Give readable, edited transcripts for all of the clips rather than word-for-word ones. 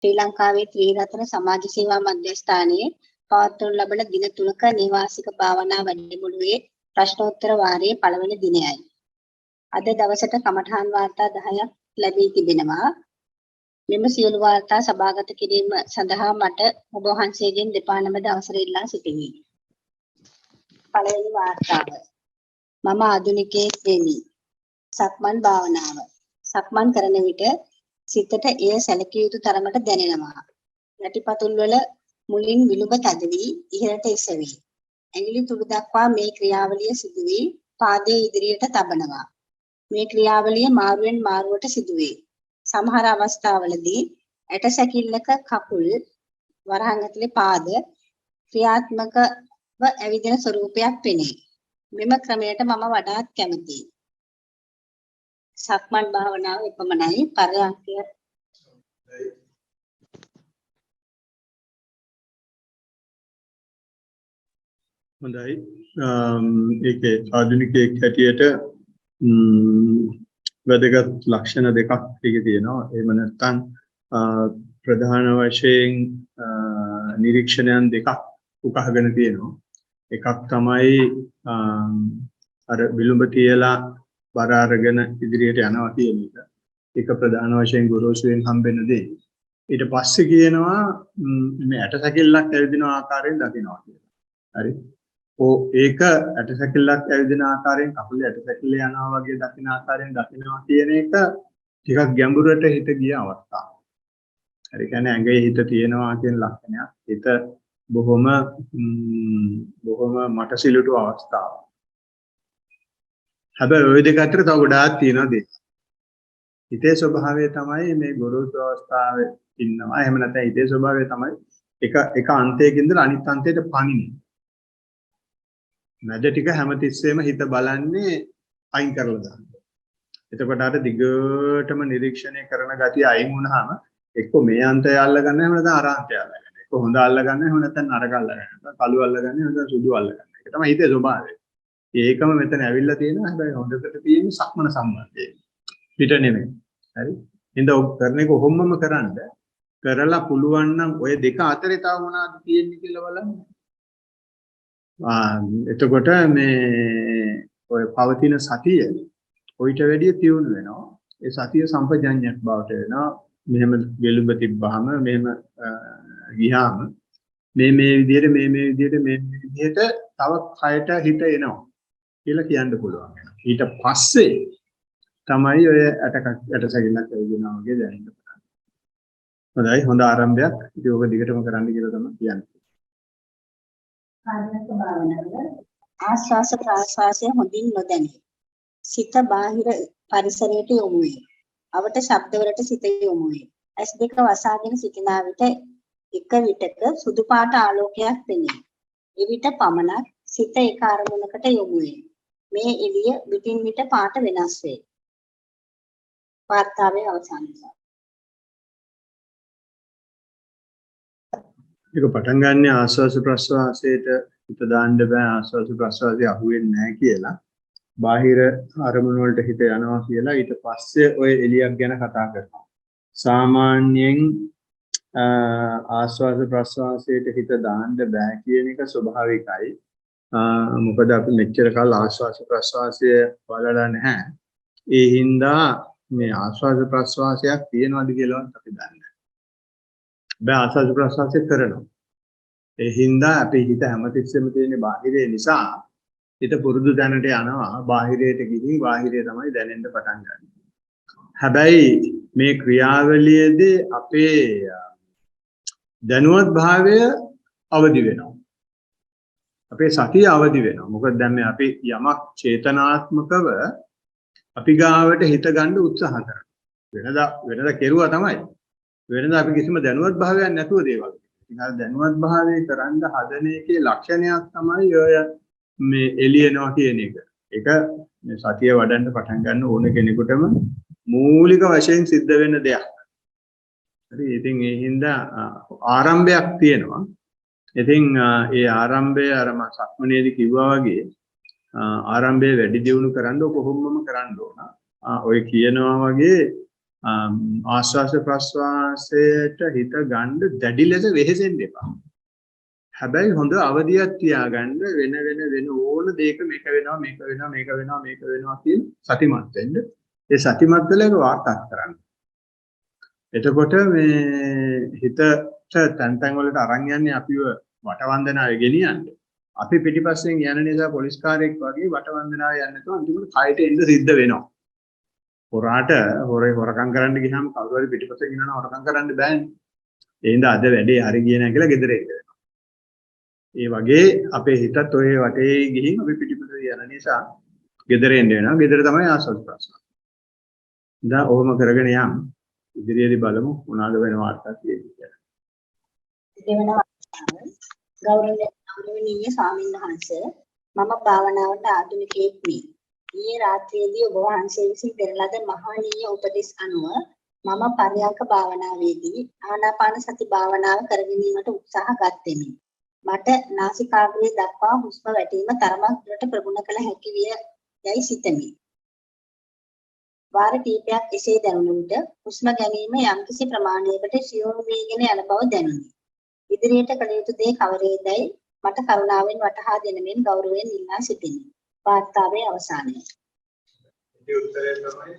ශ්‍රී ලංකාවේ ත්‍රිරත්න සමාජ සේවා මධ්‍යස්ථානයේ පවත්වනු ලබන දින 3ක නිවාසික භාවනා වැඩමුළුවේ ප්‍රශ්නෝත්තර වාරයේ පළවෙනි දිනයයි. අද දවසට කමඨාන් වාර්තා 10ක් ලැබී තිබෙනවා. මෙම සියලු වාර්තා සභාගත කිරීම සඳහා මට ඔබ වහන්සේගෙන් දෙපා නමද අවසර ඉල්ලා සිටිමි. පළවෙනි වාර්තාව. මම ආධුනිකයෙක් වෙමි. සක්මන් භාවනාව. සක්මන් කරන විට සිතට එය සැලකිය යුතු තරමට දැනෙනවා. යටිපතුල් වල මුලින් විලුඹ තද වී ඉහළට එසවි. ඇඟිලි තුඩු දක්වා මේ ක්‍රියාවලිය සිදු වී පාදයේ ඉදිරියට තබනවා. මේ ක්‍රියාවලිය මාරුවෙන් මාරුවට සිදු වේ. සමහර අවස්ථාවලදී ඇටසැකිල්ලක කකුල් වරහන් ඇතුලේ පාද ක්‍රියාත්මකව ඇවිදින ස්වරූපයක් පෙනේ. මෙම ක්‍රමයට මම වඩාත් කැමතියි. සක්මන් භාවනාව එපමණයි. පරයන්කය හොඳයි. ඒකේ ආධුනිකයෙක් හැටියට වැදගත් ලක්ෂණ දෙකක් ඒකේ තියෙනවා. එහෙම නැත්නම් ප්‍රධාන වශයෙන් නිරීක්ෂණයන් දෙකක් උකහාගෙන තියෙනවා. එකක් තමයි අර විලුඹ තියලා බර අරගෙන ඉදිරියට යනවා කියන එක. ඒක ප්‍රධාන වශයෙන් ගොරෝසුවෙන් හම්බෙන දේ. ඊට පස්සේ කියනවා මේ ඇටසැකිල්ලක් ඇවිදින ආකාරයෙන් දකිනවා කියලා. හරි. ඒක ඇටසැකිල්ලක් ඇවිදින ආකාරයෙන් කකුලේ ඇටසැකිල්ල යනවා වගේ දකින ආකාරයෙන් දකිනවා කියන එක ටිකක් ගැඹුරට හිත ගිය අවස්ථාවක්. හරි. කියන්නේ ඇඟේ හිත තියෙනවා කියන ලක්ෂණයක්. හිත බොහොම මටසිලුටු අවස්ථාවක්. හැබැයි ওই දෙක අතර තව ගොඩාක් තියෙනවා දෙයක්. හිතේ ස්වභාවය තමයි මේ ගොරෝසු අවස්ථාවේ ඉන්නවා. එහෙම නැත්නම් හිතේ ස්වභාවය තමයි එක අන්තයකින් ඉඳලා අනිත් අන්තයට පනින්නේ. මැද ටික හැමතිස්සෙම හිත බලන්නේ අයින් කරලා දාන්න. එතකොට අර දිගටම නිරීක්ෂණය කරන ගතිය අයින් වුණාම එක්ක මේ අන්තය අල්ලගන්න එහෙම නැත්නම් අර අන්තය අල්ලගන්න. එක්ක හොඳ අල්ලගන්න එහෙම නැත්නම් නරක අල්ලගන්න. නැත්නම් කළු අල්ලගන්න එහෙම නැත්නම් සුදු අල්ලගන්න. ඒක තමයි හිතේ ස්වභාවය. ඒකම මෙතන ඇවිල්ලා තියෙනවා. හැබැයි හොඳට තියෙන සක්මන සම්බන්ධය. පිට නෙමෙයි. හරි. ඉතින් ඔබ කරන එක කොහොමම කරන්න කරලා පුළුවන් නම් ඔය දෙක අතරේ තව මොනවද තියෙන්නේ කියලා බලන්න. එතකොට මේ ඔය පවතින සතිය ඔయిత වැඩිය තියුණු වෙනවා. ඒ සතිය සම්පජඤ්ඤයක් බවට වෙනවා. මෙහෙම වෙලුඹ තිබ්බහම මෙහෙම ගියාම මේ විදිහට තව කයට හිත එනවා කියලා කියන්න පුළුවන්. ඊට පස්සේ තමයි ඔය ඇටසැකිල්ලක් ඇවිදිනවා වගේ දැනෙන්න පටන් ගන්නේ. හොඳයි. හොඳ ආරම්භයක්. ඉතින් ඔබ දිගටම කරන්න කියලා තමයි කියන්නේ. කාර්යක භාවනාව ආස්වාස ප්‍රාස්වාසය හොඳින් නොදැනේ. සිත බාහිර පරිසරයට යොමු වේ. අවට ශබ්දවලට සිත යොමු වේ. ඇස් දෙක වසාගෙන සිටින විට එක විටක සුදු පාට ආලෝකයක් පෙනේ. එවිට පමණක් සිත එක අරමුණකට යොමු වේ. මේ එළිය විටින් විට පාට වෙනස් වේ. වාර්තාවේ අවසානය. ඒක පටන් ගන්න ආස්වාස ප්‍රස්වාසයට හිත දාන්න බෑ. ආස්වාස ප්‍රස්වාසය අහුවෙන්නේ නැහැ කියලා. බාහිර අරමුණු වලට හිත යනවා කියලා ඊට පස්සේ ඔය එළියක් ගැන කතා කරනවා. සාමාන්‍යයෙන් ආස්වාස ප්‍රස්වාසයට හිත දාන්න බෑ කියන එක ස්වභාවිකයි. මොකද අපි මෙච්චර කාල ආස්වාස ප්‍රස්වාසය බලලා නැහැ. ඒ හින්දා මේ ආස්වාස ප්‍රස්වාසයක් තියෙනවද කියලාවත් අපි දන්නේ නැහැ. බෑ ආස්වාස ප්‍රස්වාසය කරනවා. ඒ හින්දා අපේ හිත හැමතිස්සෙම තියෙන බාහිරේ නිසා හිත පුරුදු දැනට යනවා. බාහිරයට ගිහින් බාහිරේ තමයි දැනෙන්න පටන් ගන්න. හැබැයි මේ ක්‍රියාවලියේදී අපේ දැනුවත් භාවය අවදි වෙනවා. අපේ සතිය අවදි වෙනවා. මොකද දැන් මේ අපි යමක් චේතනාත්මකව අපි ගාවට හිත ගන්න උත්සාහ කරනවා. වෙනදා කෙරුවා තමයි. වෙනදා අපි කිසිම දැනුවත් භාවයක් නැතුව දේවල්. ඉතින් අර දැනුවත් භාවයේ කරන්න හදන එකේ ලක්ෂණයක් තමයි ඔය මේ එළියනවා කියන එක. ඒක මේ සතිය වඩන්න පටන් ගන්න ඕන කෙනෙකුටම මූලික වශයෙන් සිද්ධ වෙන දෙයක්. හරි. ඉතින් ඒ හින්දා ආරම්භයක් තියෙනවා. ඉතින් ඒ ආරම්භය අර මම සක්මනේදී කිව්වා වගේ ආරම්භය වැඩි දියුණු කරන්න කොහොමම කරන්න ඕන. ඔය කියනවා වගේ ආශ්වාස ප්‍රශ්වාසයට හිත ගන්න දැඩි ලෙස වෙහෙසෙන්න එපා. හැබැයි හොඳ අවදියක් තියාගන්න වෙන ඕන දෙයක මේක වෙනවා කියන සතිමත් වෙන්න. ඒ සතිමත් වෙලා ඒක වාර්තා කරන්න. එතකොට මේ හිතට තැන් වලට අරන් යන්නේ අපිව වටවන්දනාවේ ගෙනියන්නේ. අපි පිටිපස්සෙන් යන නිසා පොලිස් කාර්යයක් වගේ වටවන්දනාවේ යන්නේ නැතුව අන්තිමට කයට එන්න සිද්ධ වෙනවා. හොරාට හොරකම් කරන්න ගියාම කවුරු හරි පිටිපස්සෙන් ගෙනන හොරකම් කරන්න බෑනේ. ඒ හින්දා අද වැඩේ හරි ගියේ නැහැ කියලා ගෙදර එන්න වෙනවා. ඒ වගේ අපේ හිතත් ඔය වටේ ගිහින් අපි පිටිපස්සෙන් යන නිසා ගෙදර එන්න වෙනවා. ගෙදර තමයි ආස්වාද ප්‍රශ්න. දැන් ඔහොම කරගෙන යම් ඉදිරියේදී බලමු මොනවාද වෙන වාර්තා තියෙන්නේ කියලා. දෙවන ගෞරවනීය ස්වාමීන් වහන්සේ මම භාවනාවට ආධුනිකයෙක් වී ඊයේ රාත්‍රියේදී ඔබ වහන්සේ විසින් දෙන ලද මහානීය උපදෙස් අනුව මම පරයන්ක භාවනාවේදී ආනාපාන සති භාවනාව කරගැනීමට උත්සාහ ගත්ෙමි. මට නාසිකාග්‍රේ දක්වා හුස්ම වැටීම තරමක් දුරට ප්‍රගුණ කළ හැකි විය යයි සිතමි. වාර කිහිපයක් එසේ දැනුන විට හුස්ම ගැනීම යම්කිසි ප්‍රමාණයකට සියුම් වීගෙන යන බව දැනුනි. ඉදිරියට කළ යුතු දේ කවරේදයි මට කරුණාවෙන් වටහා දෙනමින් ගෞරවයෙන් ඉල්ලා සිටිමි. වාර්තාවේ අවසානය. ඒ උත්තරය තමයි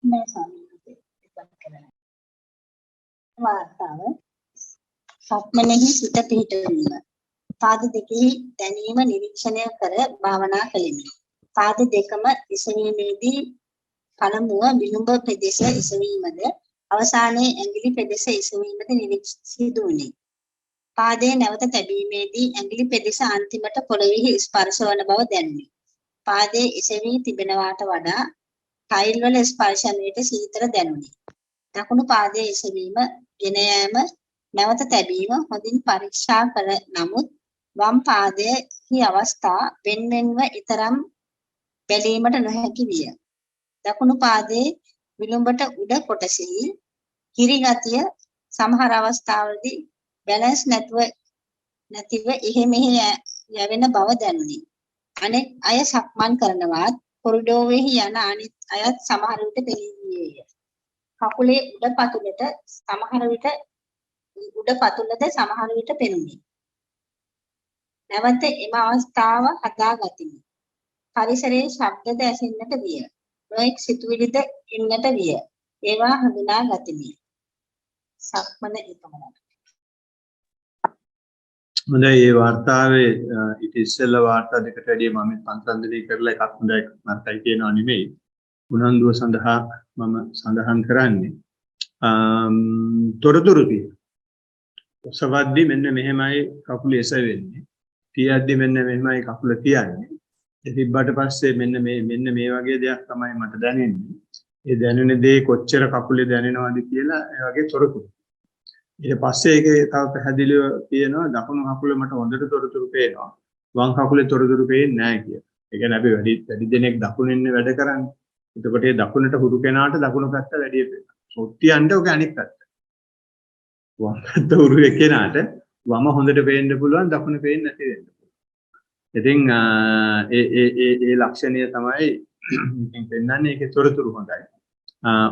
මේ ස්වාමීන් වාර්තාව සක්මනෙහි සිත පිහිටවීම. පාද දෙකෙහි දැනීම නිරීක්ෂණය කර භාවනා කෙලිමි. පාද දෙකම ඉසවීමේදී පළමුව විලුඹ ප්‍රදේශ ඉසවීමද අවසානයේ ඇඟිලි ප්‍රදේශ ඉසවීමද සිදු වුණේ. පාදයේ නැවත තැබීමේදී ඇඟිලි ප්‍රදේශ අන්තිමට පොළොවේ ස්පර්ශ වන බව දැනුනි. පාදයේ ඉසවී තිබෙනවාට වඩා ටයිල් වල ස්පර්ශනයට සීතල දැනුනි. දකුණු පාදයේ එසවීම, ගෙන යාම, නැවත තැබීම හොඳින් පරීක්ෂා කළ නමුත් වම් පාදයේ අවස්ථා වෙන්වෙන්ව ඊතරම් බැලීමට නොහැකි විය. දකුණු පාදයේ විලුඹට උඩ කොටසෙහි කිරිගතිය සමහර අවස්ථාවලදී බැලන්ස් නැතිව එහෙ මෙහෙ යැවෙන බව දැනුනි. අනෙක් අය සක්මන් කරනවත් කොරිඩෝරෙහි යන අනිත් අයත් සමහර විට පෙනී ගියේය. කකුලේ උඩ පතුලද සමහර විට පෙනුනි. නැවත එම අවස්ථාව හදා ගතිමි. පරිසරයේ ශබ්දද ඇසෙන්නට විය. නොඑක් සිතුවිලිද එන්නට විය. ඒවා හඳුනා ගතිමි. සක්මන එකමයි. හොඳයි මේ වාර්තාවේ ඊට ඉස්සෙල්ලා වාර්තා දෙකට වැඩිය මම සංසන්දනය කරලා එකක් හොඳයි නරකයි කියනවා නෙමෙයි. උනන්දුව සඳහා මම සඳහන් කරන්නේ තොරතුරු තියෙනවා. ඔසවද්දි මෙන්න මෙහෙමයි කකුල එසවෙන්නේ. තියද්දි මෙන්න මෙහෙමයි කකුල තියන්නේ. ඒ තිබ්බට පස්සේ මෙන්න මේ වගේ දෙයක් තමයි මට දැනෙන්නේ. ඒ දැනෙන දේ කොච්චර කකුලේ දැනෙනවද කියලා ඒ වගේ තොරතුරු. ඊට පස්සේ ඒකේ තව පැහැදිලිව කියනවා දකුණු කකුල මට හොඳට තොරතුරු පේනවා. වම් කකුලේ තොරතුරු පේන්නේ නැහැ කියලා. ඒ කියන්නේ අපි වැඩි දෙනෙක් දකුණින්නේ වැඩ කරන්නේ. එතකොට ඒ දකුණට හුරු කෙනාට දකුණු පැත්ත වැඩි වෙනවා. සොත්තියන්ට ඔක අනිත් පැත්ත. වම් පැත්ත හුරු කෙනාට වම හොඳට පේන්න පුළුවන් දකුණ පේන්නේ නැති වෙන්න පුළුවන්. ඉතින් ඒ ලක්ෂණය තමයි ඉතින් පෙන්වන්නේ ඒකේ තොරතුරු හොඳයි.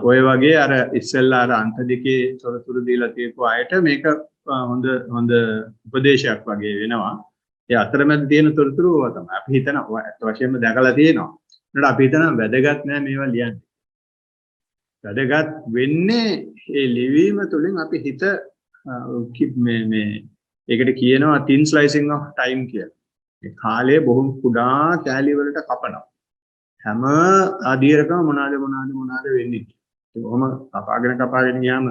ඔය වගේ අර ඉස්සෙල්ලා අර අන්ත දෙකේ තොරතුරු දීලා තියපු අයට මේක හොඳ උපදේශයක් වගේ වෙනවා. ඒ අතරමැද තියෙන තොරතුරු ඕවා තමයි. අපි හිතනවා ඇත්ත වශයෙන්ම දැකලා තියෙනවා. ඒකට අපි හිතනවා වැදගත් නෑ මේවා ලියන්න. වැදගත් වෙන්නේ මේ ලිවීම තුළින් අපි හිත මේ ඒකට කියනවා thin slicing of time කියලා. ඒ කාලය බොහොම කුඩා කෑලි වලට කපනවා. හැම අධීරකම මොනවාද වෙන්නේ. ඒක කොහොම කපාගෙන ගියාම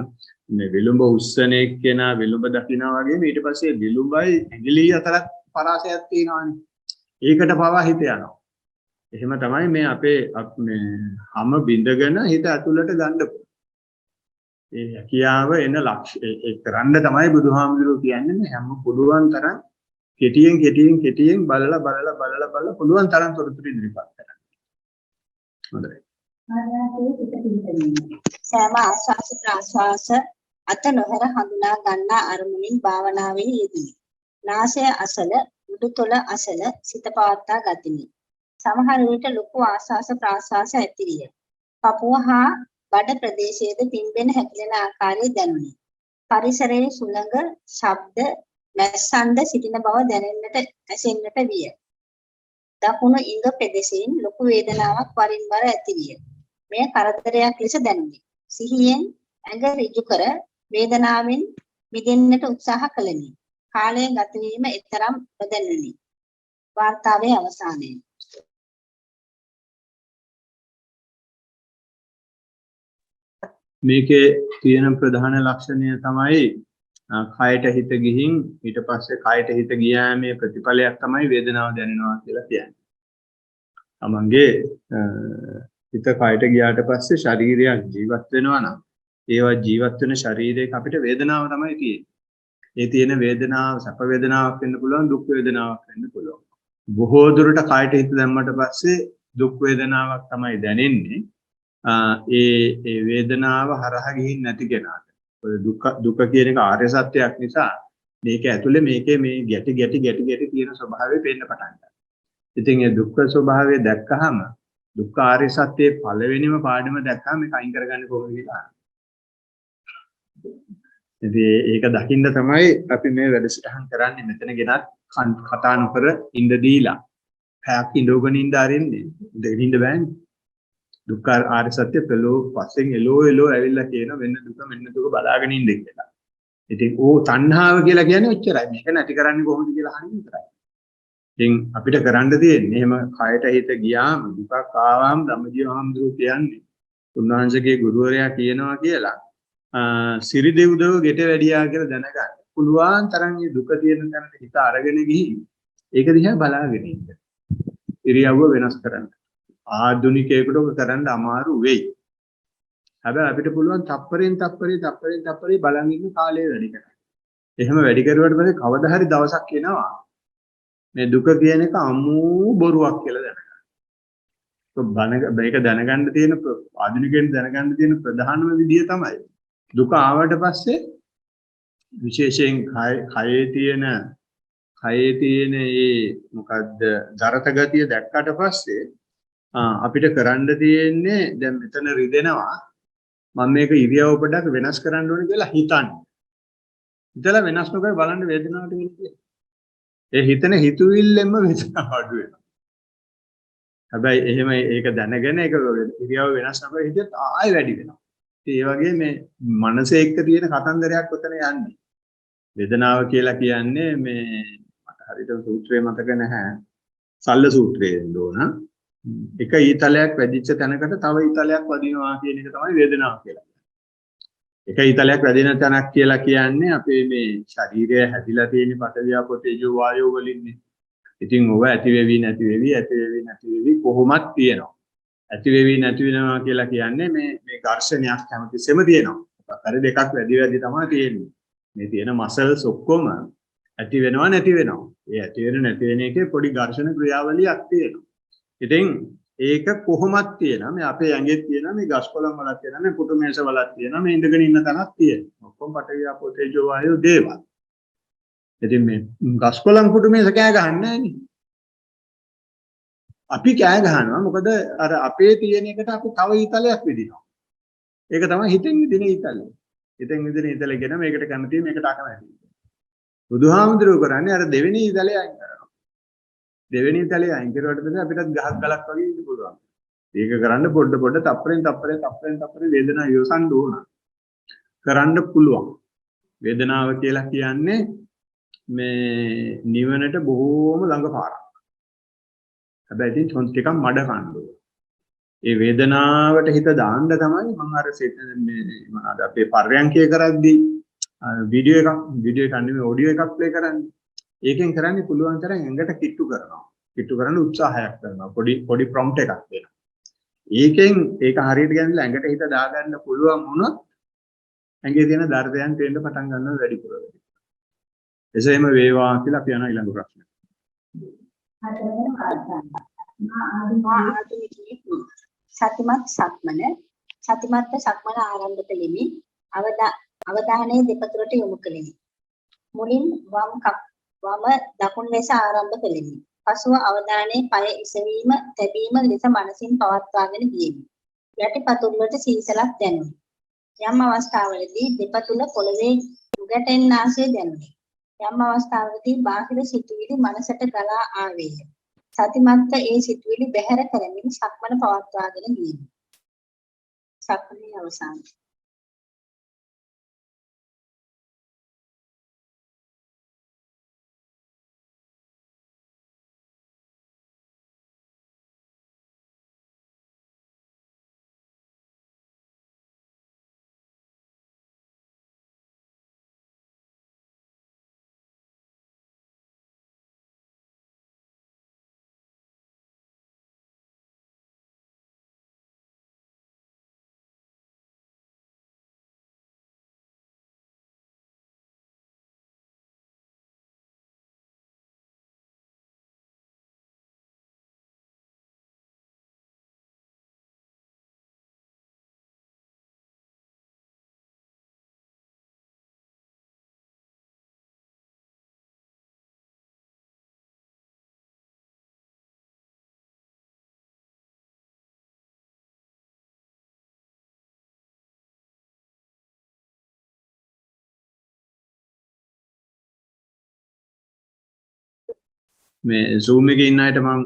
මේ විලුඹ උස්සන එක්කෙනා විලුඹ දකිනා වගේ ඊට පස්සේ විලුඹයි ඇඟිලි අතරත් පරාසයක් තියෙනවානේ. ඒකට පවා හිත යනවා. එහෙම තමයි මේ අපේ මේ හැම බිඳගෙන හිත ඇතුළට ගන්න. ඒ හැකියාව එන ලක්ෂ්‍ය ඒ කරන්න තමයි බුදුහාමුදුරුවෝ කියන්නේ මේ හැම පුළුවන් තරම් කෙටියෙන් බලලා පුළුවන් තරම් තොරතුරු ඉදිරිපත් කරන්න. හොඳයි. සෑම ආස්වාස ප්‍රාස්වාස අත නොහැර හඳුනා ගන්නා අරමුණින් භාවනාවේ යෙදුනි. නාසය අසල උඩුතොල අසල සිත පවත්වා ගතිමි. සමහර විට ලොකු ආස්වාස ප්‍රාස්වාස ඇතිරිය. පපුව හා බඩ ප්‍රදේශයේද පිම්බෙන හැකිලෙන ආකාරය දැනුනි. පරිසරයේ සුළඟ, ශබ්ද, මැස්සන්ද සිටින බව දැනෙන්නට ඇසෙන්නට විය. දකුණු ඉඟ ප්‍රදේශයෙන් ලොකු වේදනාවක් වරින් වර ඇතිරිය. මෙය කරදරයක් ලෙස දැනුනි. සිහියෙන් ඇඟ ඍජු කර වේදනාවෙන් මිදෙන්නට උත්සාහ කළෙමි. කාලය ගත වීම එතරම් නොදැනුනි. වාර්තාවේ අවසානයේ මේකේ තියෙන ප්‍රධාන ලක්ෂණය තමයි කයට හිත ගිහින් ඊට පස්සේ කයට හිත ගියාමේ ප්‍රතිඵලයක් තමයි වේදනාව දැනෙනවා කියලා කියන්නේ. තමන්ගේ හිත කයට ගියාට පස්සේ ශරීරයක් ජීවත් වෙනවා නම් ඒවා ජීවත් වෙන ශරීරයක අපිට වේදනාව තමයි තියෙන්නේ. ඒ තියෙන වේදනාව සැප වේදනාවක් වෙන්න පුළුවන් දුක් වේදනාවක් වෙන්න පුළුවන්. බොහෝ දුරට කයට හිත දැම්මට පස්සේ දුක් වේදනාවක් තමයි දැනෙන්නේ. ඒ වේදනාව හරහා ගිහින් නැති කෙනාට. දුක කියන එක ආර්ය සත්‍යයක් නිසා මේක ඇතුලේ මේකේ මේ ගැටි තියෙන ස්වභාවය පේන්න පටන් ගන්නවා. ඉතින් ඒ දුක්ඛ ස්වභාවය දැක්කහම දුක්ඛ ආර්ය සත්‍යයේ පළවෙනිම පාඩම දැක්කම මේක අයින් කරගන්නේ කොහොමද කියලා. ඉතින් ඒක දකින්න තමයි අපි මේ වැඩසටහන් කරන්නේ. මෙතන ගෙනත් කතා නොකර ඉඳ දීලා පැයක් ඉඳගෙන ඉඳ ආරින්නේ. ඉඳ බෑනේ. දුක්ඛ ආර්ය සත්‍ය පෙළෝ පස්සෙන් එලෝ ඇවිල්ලා කියන මෙන්න දුක බලාගෙන ඉන්න කියලා. ඉතින් ඕ තණ්හාව කියලා කියන්නේ ඔච්චරයි. මේක නැති කරන්නේ කොහොමද කියලා අහන්නේ විතරයි. ඉතින් අපිට කරන්න තියෙන්නේ එහෙම කයට හිත ගියාම දුකක් ආවම ධම්මජීව හාමුදුරුවෝ කියන්නේ උන්වහන්සේගේ ගුරුවරයා කියනවා කියලා සිරි දෙව්දව ගෙට වැඩියා කියලා දැනගන්න. පුළුවන් තරම් මේ දුක තියෙන තැනට හිත අරගෙන ගිහින් ඒක දිහා බලාගෙන ඉන්න. ඉරියව්ව වෙනස් කරන්න. ආධුනිකයෙකුට ඔක කරන්න අමාරු වෙයි. හැබැයි අපිට පුළුවන් තප්පරෙන් බලන් ඉන්න කාලය වැඩි කරන්න. එහෙම වැඩි කරුවාට පස්සේ කවදා හරි දවසක් එනවා මේ දුක කියන එක අමු බොරුවක් කියලා දැනගන්න. මේක දැනගන්න තියෙන ආධුනිකයන් දැනගන්න තියෙන ප්‍රධානම විදිය තමයි දුක ආවට පස්සේ විශේෂයෙන් කයේ තියෙන මේ මොකද්ද දරත ගතිය දැක්කට පස්සේ අපිට කරන්න තියෙන්නේ දැන් මෙතන රිදෙනවා මම මේක ඉරියව්ව පොඩ්ඩක් වෙනස් කරන්න ඕනේ කියලා හිතන්න. හිතලා වෙනස් නොකර බලන්න වේදනාවට වෙන්නේ. ඒ හිතන හිතුවිල්ලෙන්ම වේදනාව අඩු වෙනවා. හැබැයි එහෙම ඒක දැනගෙන ඒක ඉරියව්ව වෙනස් නොකර හිටියත් ආයෙ වැඩි වෙනවා. ඒ වගේ මේ මනස එක්ක තියෙන කතන්දරයක් උතන යන්නේ. වේදනාව කියලා කියන්නේ මේ මට හරියට සූත්‍රය මතක නැහැ. සල්ල සූත්‍රයේ නෝන එක ඊතලයක් වැදිච්ච තැනකට තව ඊතලයක් වදිනවා කියන එක තමයි වේදනාව කියලා කියන්නේ. එක ඊතලයක් වැදින තැනක් කියලා කියන්නේ අපේ මේ ශරීරය හැදිලා තියෙන පඨවි ආපෝ තේජෝ වායෝ වලින්නේ. ඉතින් ඔව ඇති වෙවි නැති වෙවි කොහොමත් තියෙනවා. ඇති වෙවි නැති වෙනවා කියලා කියන්නේ මේ ඝර්ෂණයක් හැමතිස්සෙම තියෙනවා. හරි දෙකක් වැඩි තමයි තියෙන්නේ. මේ තියෙන මසල්ස් ඔක්කොම ඇති වෙනවා නැති වෙනවා. ඒ ඇති වෙන නැති වෙන එකේ පොඩි ඝර්ෂණ ක්‍රියාවලියක් තියෙනවා. ඉතින් ඒක කොහොමද තියෙනවා? මේ අපේ ඇඟේ තියෙනවා, මේ ගස් කොළන් වලක් තියෙනවා, මේ පුටු මේස වලක් තියෙනවා, මේ ඉඳගෙන ඉන්න තැනක් තියෙනවා. ඔක්කොම පඨවි ආපෝ තේජෝ වායෝ දේවල්. ඉතින් මේ ගස් කොළන් පුටු මේස කෑ ගහන්නේ නැහැ. අපි කෑ ගහනවා මොකද අර අපේ තියෙන එකට අපි තව ඊතලයක් විදිනවා. ඒක තමයි හිතෙන් විදින ඊතලය. හිතෙන් විදින ඊතලගෙන මේකට කැමති මේකට අකමැති. බුදුහාමුදුරුවෝ කරන්නේ අර දෙවෙනි ඊතලය අයින් කරනවා. දෙවෙනි ඊතලය අයින් කරුවට පස්සේ අපිට ගහක් ගලක් වගේ ඉන්න පුළුවන්. ඒක කරන්න පොඩ තප්පරෙන් වේදනාව යොසන්න ඕන. කරන්න පුළුවන්. වේදනාව කියලා කියන්නේ මේ නිවනට බොහෝම ළඟ පාරක්. හැබැයි ඉතින් චොන් ටිකක් මඩ කන්න. ඒ වේදනාවට හිත දාන්න තමයි මම අර මේ මොනවාද අපේ පර්යංකය කරද්දී වීඩියෝ එකක් නෙමෙයි ඔඩියෝ එකක් ප්ලේ කරන්නේ. ඒකෙන් කරන්නේ පුළුවන් තරම් ඇඟට කිට්ටු කරනවා. කිට්ටු කරන්න උත්සාහයක් කරනවා. පොඩි ප්‍රොම්ප්ට් එකක් දෙනවා. ඒකෙන් ඒක හරියට ගන්නලා ඇඟට හිත දාගන්න පුළුවන් වුණොත් ඇඟේ තියෙන දර්දයන් තේන්න පටන් ගන්නවා වැඩිපුර. එසේම වේවා කියලා අපි යන ඊළඟ ප්‍රශ්න. සතිමත් සක්මන සක්මන ආරම්භ කෙලිමි. අවධානයේ දෙපතුලට යොමු කෙලිමි. මුලින් වම දකුණු ලෙස ආරම්භ කෙලිමි. පසුව අවධානයේ පය ඉසවීම තැබීම ලෙස මනසින් පවත්වාගෙන ගියෙමි. යටිපතුල් වලට සීසලක් දැනුනි. යම් අවස්ථාවලදී දෙපතුල පොළවේ උගැටෙන්නාසේ දැනුනි. යම් අවස්ථාවකදී බාහිර සිතුවිලි මනසට ගලා ආවේය. සතිමත්ව ඒ සිතුවිලි බැහැර කරමින් සක්මන පවත්වාගෙන ගියෙමි. සක්මනේ අවසන්. මේ Zoom එකේ ඉන්න අයට මම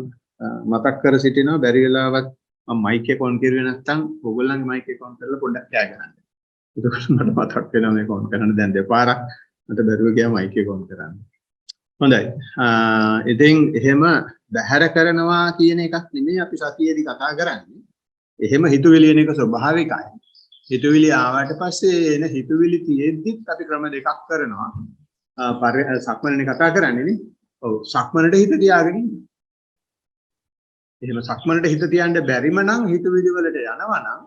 මතක් කර සිටිනවා බැරි වෙලාවත් මම මයික් එක ඔන් කරුවේ නැත්නම් ඕගොල්ලන්ගේ මයික් එක ඔන් කරලා පොඩ්ඩක් කෑ ගහන්න. එතකොට මට මතක් වෙනවා මේක ඔන් කරන්න දැන් දෙපාරක් මට බැරුව ගියා මයික් එක ඔන් කරන්න. හොඳයි. ඉතින් එහෙම බැහැර කරනවා කියන එකක් නෙමෙයි අපි සතියේදී කතා කරන්නේ. එහෙම හිතුවිලි එන එක ස්වභාවිකයි. හිතුවිලි ආවට පස්සේ එන හිතුවිලි තියෙද්දිත් අපි ක්‍රම දෙකක් කරනවා. සක්මනේ කතා කරන්නේ නේ. ඔව් සක්මනට හිත තියාගෙන ඉන්න. එහෙම සක්මනට හිත තියන්න බැරිම නම් හිතවිලි වලට යනවා නම්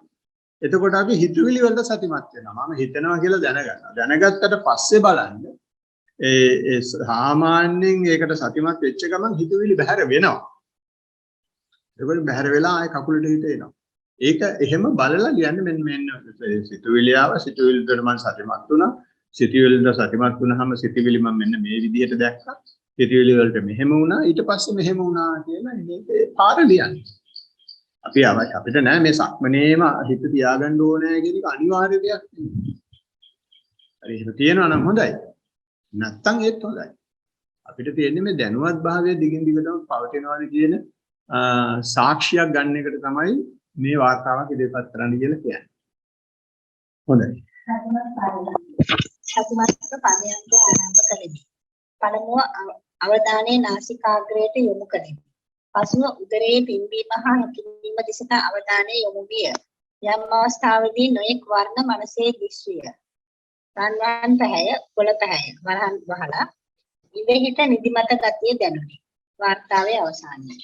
එතකොට අපි හිතවිලි වලට සතිමත් වෙනවා. මම හිතනවා කියලා දැනගන්නවා. දැනගත්තට පස්සේ බලන්න ඒ සාමාන්‍යයෙන් ඒකට සතිමත් වෙච්ච ගමන් හිතවිලි බැහැර වෙනවා. ඒකවල බැහැර වෙලා ආයේ කකුලට හිත එනවා. ඒක එහෙම බලලා කියන්නේ මෙන්න සිතුවිලි ආව සිතුවිලි වලට මම සතිමත් වුණා. සිතුවිලි වලට සතිමත් වුණාම සිතුවිලි මම මෙන්න මේ විදිහට දැක්කා. සිතුවිලි වලට මෙහෙම වුණා ඊට පස්සේ මෙහෙම වුණා කියලා මේකේ පාර ලියන්නේ. අපි අපිට නෑ මේ සක්මනේම හිත තියාගන්න ඕනේ කියන එක අනිවාර්ය දෙයක් නෙමෙයි. හරි එහෙම තියෙනවා නම් හොඳයි. නැත්තම් ඒත් හොඳයි. අපිට තියෙන්නේ මේ දැනුවත් භාවය දිගින් දිගටම පවතිනවාද කියන සාක්ෂියක් ගන්න එකට තමයි මේ වාර්තාවක් ඉදිරිපත් කරන්න කියලා කියන්නේ. හොඳයි. සතිමත්ව පරයන්ක ආරම්භ කෙලිමි. පළමුව අවධානයේ නාසිකාග්‍රයට යොමු කෙලිමි. පසුව උදරයේ පිම්බීම හා හැකිලිම දිසට අවධානය යොමු විය. යම් අවස්ථාවකදී නොයෙක් වර්ණ මනසේ දිස්විය. රන්වන් පැහැය, කොළ පැහැය, වරහන් වහලා ඉවෙහිට නිදිමත ගතිය දැනුනි. වාර්තාවේ අවසානය.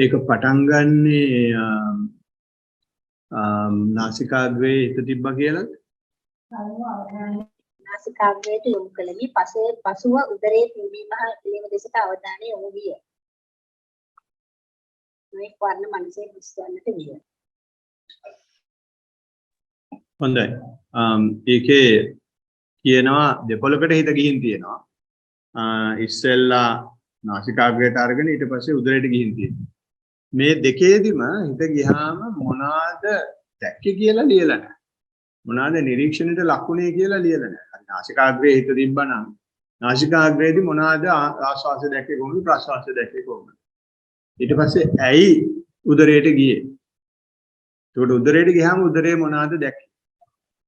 ඒක පටන් ගන්නේ නාසිකාග්‍රේ හිත තිබ්බා කියලා. නාසිකාග්‍රයට යොමු කළෙමි. පසුව උදරයේ පිම්බීම හා හැකිලිම දෙසට අවධානය යොමු විය. මේ වර්ණ මනසේ විශ්වන්නට විය. හොඳයි. ඒකේ කියනවා දෙපොලකට හිත ගිහින් තියෙනවා. ඉස්සෙල්ලා නාසිකාග්‍රයට අරගෙන ඊට පස්සේ උදරයට ගිහින් තියෙනවා. මේ දෙකේදිම හිත ගියාම මොනවාද දැක්කේ කියලා ලියලා නැහැ. මොනවාද නිරීක්ෂණයට ලකුණේ කියලා ලියලා නැහැ. නාසිකාග්‍රේ හිත තිබ්බනම් නාසිකාග්‍රේදී මොනවාද ආශ්වාසය දැක්කේ කොහොමද ප්‍රශ්වාසය දැක්කේ කොහොමද? ඊට පස්සේ ඇයි උදරයට ගියේ? එතකොට උදරයට ගියාම උදරේ මොනවාද දැක්කේ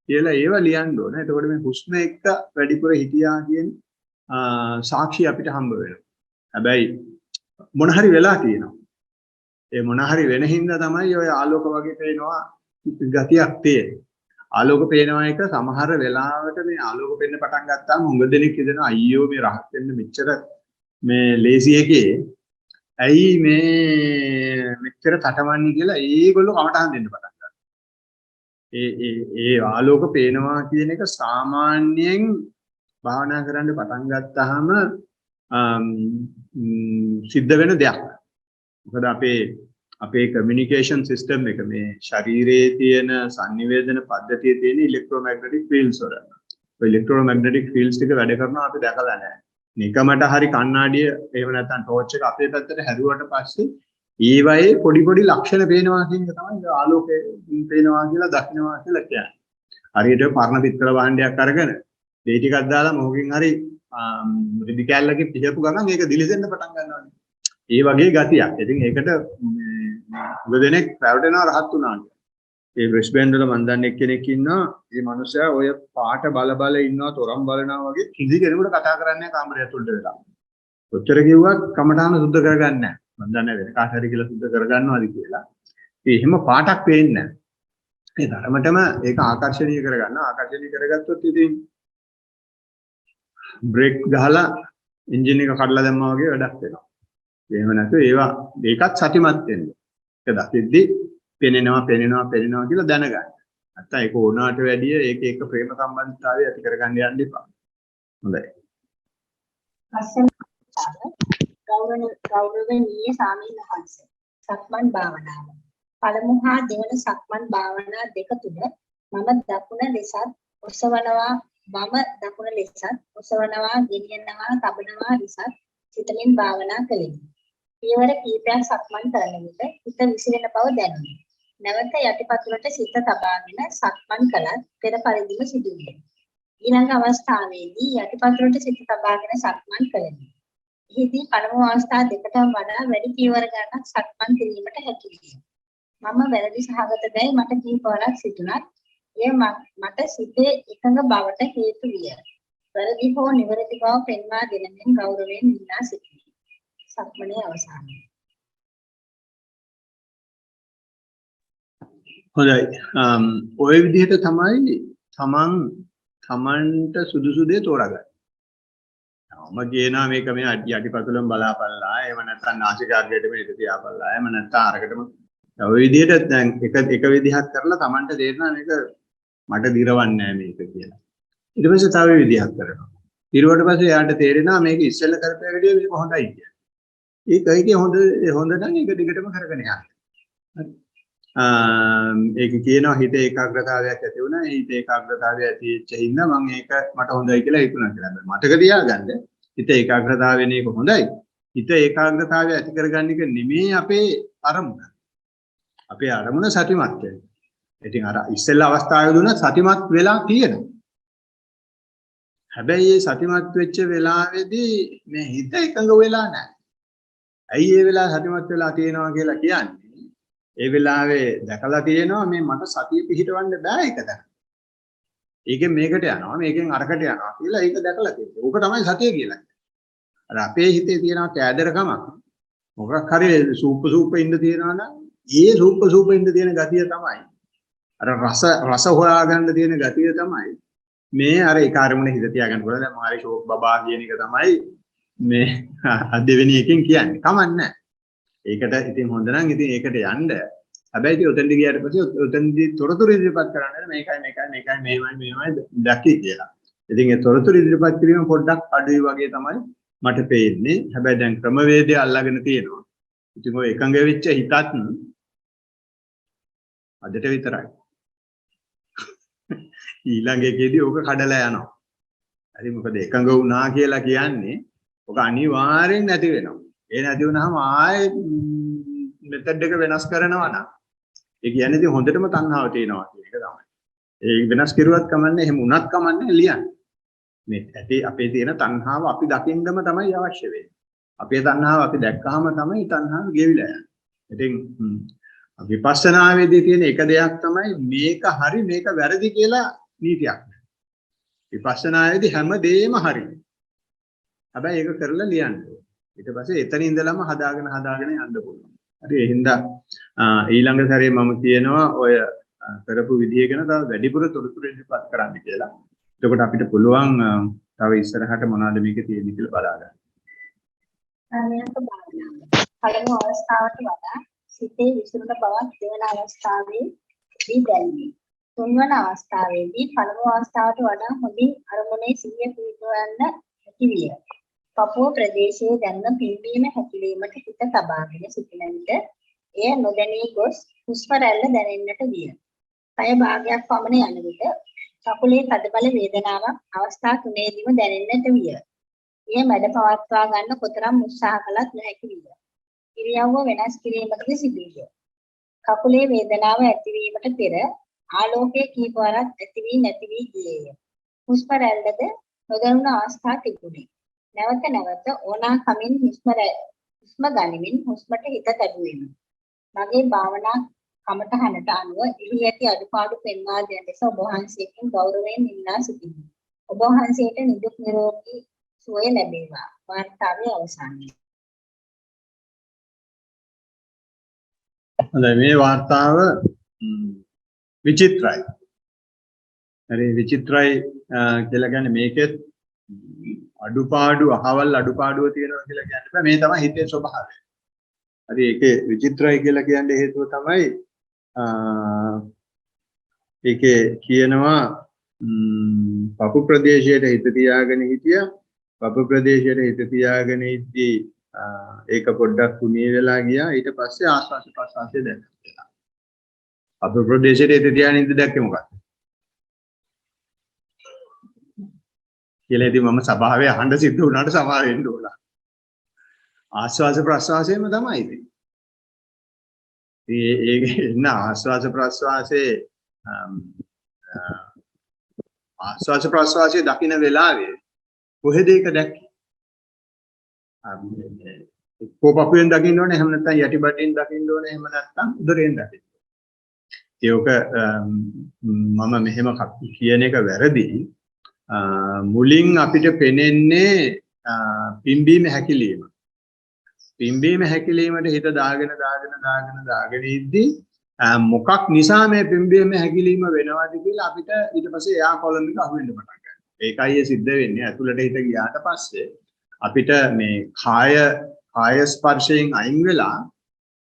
කියලා ඒව ලියන්න ඕනේ. එතකොට මේ හුස්ම එක්ක වැඩිපුර හිතියා කියන සාක්ෂි අපිට හම්බ වෙනවා. හැබැයි මොන හරි වෙලා තියෙනවා. ඒ මොන හරි වෙන හින්දා තමයි ඔය ආලෝක වගේ පේනවා ගතියක් තියෙන්නේ. ආලෝක පේනවා එක සමහර වෙලාවට මේ ආලෝක පෙන්න පටන් ගත්තාම හුඟ දෙනෙක් හිතනවා අයියෝ මේ රහත් වෙන්න මෙච්චර මේ ලේසි එකේ ඇයි මේ මෙච්චර තටමන්නේ කියලා ඒගොල්ලෝ කමටහන් දෙන්න පටන් ගන්නවා. ඒ ආලෝක පේනවා කියන එක සාමාන්‍යයෙන් භාවනා කරන්න පටන් ගත්තාම සිද්ධ වෙන දෙයක්. මොකද අපේ කමියුනිකේෂන් සිස්ටම් එක මේ ශරීරයේ තියෙන සංනිවේදන පද්ධතියේ තියෙන ඉලෙක්ට්‍රෝමැග්නටික් ෆීල්ඩ්ස් වල. ඔය ඉලෙක්ට්‍රෝමැග්නටික් ෆීල්ඩ්ස් ටික වැඩ කරනවා අපි දැකලා නැහැ. නිකමට හරි කණ්ණාඩිය එහෙම නැත්නම් ටෝච් එක අපේ පැත්තට හැරුවට පස්සේ ඊවයේ පොඩි ලක්ෂණ පේනවා කියන එක තමයි ආලෝකය පේනවා කියලා දකින්නවා කියලා කියන්නේ. හරියට පරණ පිටකල භාණ්ඩයක් අරගෙන මේ ටිකක් දාලා මොකකින් හරි රිදි කැල්ලකින් පිහපු ගමන් ඒක දිලිසෙන්න පටන් ගන්නවා. ඒ වගේ ගතියක්. ඉතින් ඒකට උගදෙනෙක් පැවටෙනවා රහත් වුණා කියලා. ඒ බ්‍රිස්බේන් වල මන් දන්නේ කෙනෙක් ඉන්නවා. මේ මනුස්සයා ඔය පාට බල ඉන්නවා තොරම් බලනවා වගේ කිසි කෙනෙකුට කතා කරන්නේ නැහැ කාමරය ඇතුළට වෙලා. කොච්චර කිව්වත් කමඨාන සුද්ධ කරගන්නේ නැහැ. මන් දන්නේ වෙන කාට හරි කියලා සුද්ධ කරගන්නවාද කියලා. ඒ එහෙම පාටක් පේන්නේ නැහැ. ඒ ධර්මතම ඒක ආකර්ෂණීය කරගන්න. ආකර්ෂණීය කරගත්තොත් ඉතින් බ්‍රේක් ගහලා එන්ජින් එක කඩලා දැම්මා වගේ වැඩක් වෙනවා. එහෙම නැත්නම් ඒකත් සතිමත් වෙන්න. ඒක දකිද්දි පෙනෙනවා කියලා දැනගන්න. නැත්නම් ඒක ඕනාට වැඩිය ඒක ප්‍රේම සම්බන්ධතාවය ඇති කරගන්න යන්න එපා. හොඳයි. ගෞරවනීය ස්වාමීන් වහන්සේ. සක්මන් භාවනාව. පළමු හා දෙවන සක්මන් භාවනා දෙක තුන මම දකුණ ලෙසත් ඔසවනවා වම දකුණ ලෙසත් ඔසවනවා ගෙනියනවා තබනවා ලෙසත් සිතමින් භාවනා කළෙමි. පියවර කීපයක් සක්මන් කරන විට හිත විසිරෙන බව දැනුනි. නැවත යටිපතුලට සිත තබාගෙන සක්මන් කළත් පෙර පරිදිම සිදුවිය. ඊළඟ අවස්ථාවේදී යටිපතුලට සිත තබාගෙන සක්මන් කළෙමි. එහිදී පළමු අවස්ථා දෙකටම වඩා වැඩි පියවර ගණනක් සක්මන් කිරීමට හැකි විය. මම වැරදි සහගතදයි මට කීපවරක් සිතුණත් එය මට සිතේ එකඟ බවට හේතු විය. වැරදි හෝ නිවැරදි බව පෙන්වා දෙනමින් ගෞරවයෙන් ඉල්ලා සිටිමි. සක්මනේ අවසානය. හොඳයි. ඔය විදිහට තමයි තමන්ට සුදුසු දේ තෝරගන්න. මම කියනවා මේක මේ යටිපතුලෙන් බලාපල්ලා එහෙම නැත්නම් නාසිකාග්‍රයට මෙහෙට තියාපල්ලා එහෙම නැත්නම් අරකටම ඔය විදිහට දැන් එක විදිහක් කරලා තමන්ට තේරෙනවා මේක මට දිරවන්නේ නැහැ මේක කියලා. ඊට පස්සේ තව විදිහක් කරනවා. ඊට පස්සේ යාට තේරෙනවා මේක ඉස්සෙල්ලා කරපෑකදී මේක හොඳයි කියලා. ඒකයි හොඳ නම් ඒක දිගටම කරගෙන යන්න. හරි. ඒක කියනවා හිත ඒකාග්‍රතාවයක් ඇති වුණා. ඒ හිත ඒකාග්‍රතාවය ඇති වෙච්ච හින්දා මම ඒක මට හොඳයි කියලා හිතුණා කියලා. මතක තියාගන්න හිත ඒකාග්‍රතාව වෙන එක හොඳයි. හිත ඒකාග්‍රතාවය ඇති කරගන්න එක නෙමෙයි අපේ අරමුණ. අපේ අරමුණ සතිමත් වෙන්න. ඉතින් අර ඉස්සෙල්ලා අවස්ථාවේ දුන්න සතිමත් වෙලා තියෙනවා. හැබැයි මේ සතිමත් වෙච්ච වෙලාවේදී මේ හිත එකඟ වෙලා නැහැ. ඇයි ඒ වෙලාව සතිමත් වෙලා තියෙනවා කියලා කියන්නේ? ඒ වෙලාවේ දැකලා තියෙනවා මේ මට සතිය පිහිටවන්න බෑ එක දැන. ඒකෙන් මේකට යනවා මේකෙන් අරකට යනවා කියලා ඒක දැකලා තියෙනවා. ඕක තමයි සතිය කියලා කියන්නේ. අර අපේ හිතේ තියෙන කෑදරකමක් මොකක් හරි සූප ඉන්න තියනවා නම් ඒ සූප ඉන්න තියෙන ගතිය තමයි අර රස හොයාගන්න තියෙන ගතිය තමයි මේ අර ඒ කාර්යමුණ හිත තියාගන්න පුළුවන්. දැන් මාරි ෂෝක් බබා කියන එක තමයි මේ දෙවෙනි එකෙන් කියන්නේ. කමන්නේ. ඒකට ඉතින් හොඳ නම් ඉතින් ඒකට යන්න. හැබැයි ඉතින් උතෙන්දි ගියාට පස්සේ උතෙන්දි තොරතුරු ඉදිරිපත් කරන්නේ මේකයි මෙහෙමයි දැක්කේ කියලා. ඉතින් ඒ තොරතුරු ඉදිරිපත් කිරීම පොඩ්ඩක් අඩුයි වගේ තමයි මට පේන්නේ. හැබැයි දැන් ක්‍රමවේදය අල්ලගෙන තියෙනවා. ඉතින් ඔය එකඟ වෙච්ච හිතත් අදට විතරයි. ඊළඟ එකේදී ඕක කඩලා යනවා. හරි මොකද එකඟ වුණා කියලා කියන්නේ ඔක අනිවාර්යෙන් නැති වෙනවා. ඒ නැති වුණාම ආයේ මෙතඩ් එක වෙනස් කරනවා නම් ඒ කියන්නේ ඉතින් හොඳටම තණ්හාව තියෙනවා කියන එක තමයි. ඒ වෙනස් කරුවත් කමන්නේ එහෙම වුණත් කමන්නේ ලියන්න. මේ ඇටි අපේ තියෙන තණ්හාව අපි දකින්නම තමයි අවශ්‍ය වෙන්නේ. අපේ තණ්හාව අපි දැක්කහම තමයි තණ්හාව ගෙවිලා යන්නේ. ඉතින් විපස්සනාවේදී තියෙන එක දෙයක් තමයි මේක හරි මේක වැරදි කියලා නීතියක්. විපස්සනාවේදී හැමදේම හරි. හැබැයි ඒක කරලා ලියන්න. ඊට පස්සේ එතන ඉඳලම හදාගෙන යන්න පුළුවන්. හරි ඒ හින්දා ඊළඟ සැරේ මම කියනවා ඔය කරපු විදිය ගැන තව වැඩිපුර තොරතුරු ඉදිරිපත් කරන්න කියලා. එතකොට අපිට පුළුවන් තව ඉස්සරහට මොනවද මේකේ තියෙන්නේ කියලා බලා ගන්න. අනේක භාවනාව. පළමු අවස්ථාවට වඩා සිතේ විසුරුන බවක් දෙවන අවස්ථාවේදී දැනෙන්නේ. තුන්වන අවස්ථාවේදී පළමු අවස්ථාවට වඩා හොඳින් අරමුණේ සිහිය පිහිටවන්න හැකි විය. පපුව ප්‍රදේශයේ දැනෙන පිම්බීම හැකිලීමට හිත තබාගෙන සිටින විට එය නොදැනී ගොස් හුස්ම රැල්ල දැනෙන්නට විය. පය භාගයක් පමණ යන විට කකුලේ තදබල වේදනාවක් අවස්ථා තුනේදීම දැනෙන්නට විය. එය මැඩ පවත්වා ගන්න කොතරම් උත්සාහ කළත් නොහැකි විය. ඉරියව්ව වෙනස් කිරීමකද සිදු විය. කකුලේ වේදනාව ඇතිවීමට පෙර ආලෝකයේ කීපවරක් ඇති වී නැති වී ගියේය. හුස්ම රැල්ලද නොදැනුණ අවස්ථා තිබුණේ. නැවත නැවත ඕනා කමින් හුස්ම ගනිමින් හුස්මට හිත තැබුවෙමි. මගේ භාවනා කමටහනට අනුව එහි ඇති අඩුපාඩු පෙන්වා දෙන ලෙස ඔබ වහන්සේගෙන් ගෞරවයෙන් ඉල්ලා සිටිමි. ඔබ වහන්සේට නිදුක් නිරෝගී සුවය ලැබේවා. වාර්තාවේ අවසානයේ. හොඳයි මේ වාර්තාව විචිත්‍රයි. හරි විචිත්‍රයි කියලා කියන්නේ මේකෙත් අඩුපාඩු අහවල් අඩුපාඩුව තියෙනවා කියලා කියන්න බෑ. මේ තමයි හිතේ ස්වභාවය. හරි ඒකේ විචිත්‍රයි කියලා කියන්නේ හේතුව තමයි ඒකේ කියනවා පපු ප්‍රදේශයට හිත තියාගෙන හිටියා. පපු ප්‍රදේශයට හිත තියාගෙන ඉද්දී ඒක පොඩ්ඩක් කුණිය වෙලා ගියා. ඊට පස්සේ ආස්වාද ප්‍රසආසය දැක්කා. පපු ප්‍රදේශයට හිත තියාගෙන ඉඳ දැක්කේ මොකක්ද? කියලා ඉතින් මම සභාවේ අහන්න සිද්ධ වුණාට සමා වෙන්න ඕන. ආස්වාද ප්‍රසආසයෙම තමයි ඉතින්. ඒක ඉන්න ආස්වාද ප්‍රසආසයේ ආස්වාද ප්‍රසආසයේ දකින්න වෙලාවේ කොහෙද ඒක දැක්කේ? කොපපුවෙන් දකින්න ඕනේ, එහෙම නැත්නම් යටිබඩෙන් දකින්න ඕනේ, එහෙම නැත්නම් උදරයෙන් දකින්න. ඒක මම මෙහෙම කියන එක වැරදි. මුලින් අපිට පෙනෙන්නේ පිම්බීම හැකිලිම. පිම්බීම හැකිලීමට හිත දාගෙන ඉද්දී මොකක් නිසා මේ පිම්බීම හැකිලීම වෙනවද කියලා අපිට ඊට පස්සේ එයා කොලම් එක අහුවෙන්න පටන් ගන්නවා. ඒකයි සිද්ධ වෙන්නේ. ඇතුළට හිත ගියාට පස්සේ අපිට මේ කාය ස්පර්ශයෙන් අයින් වෙලා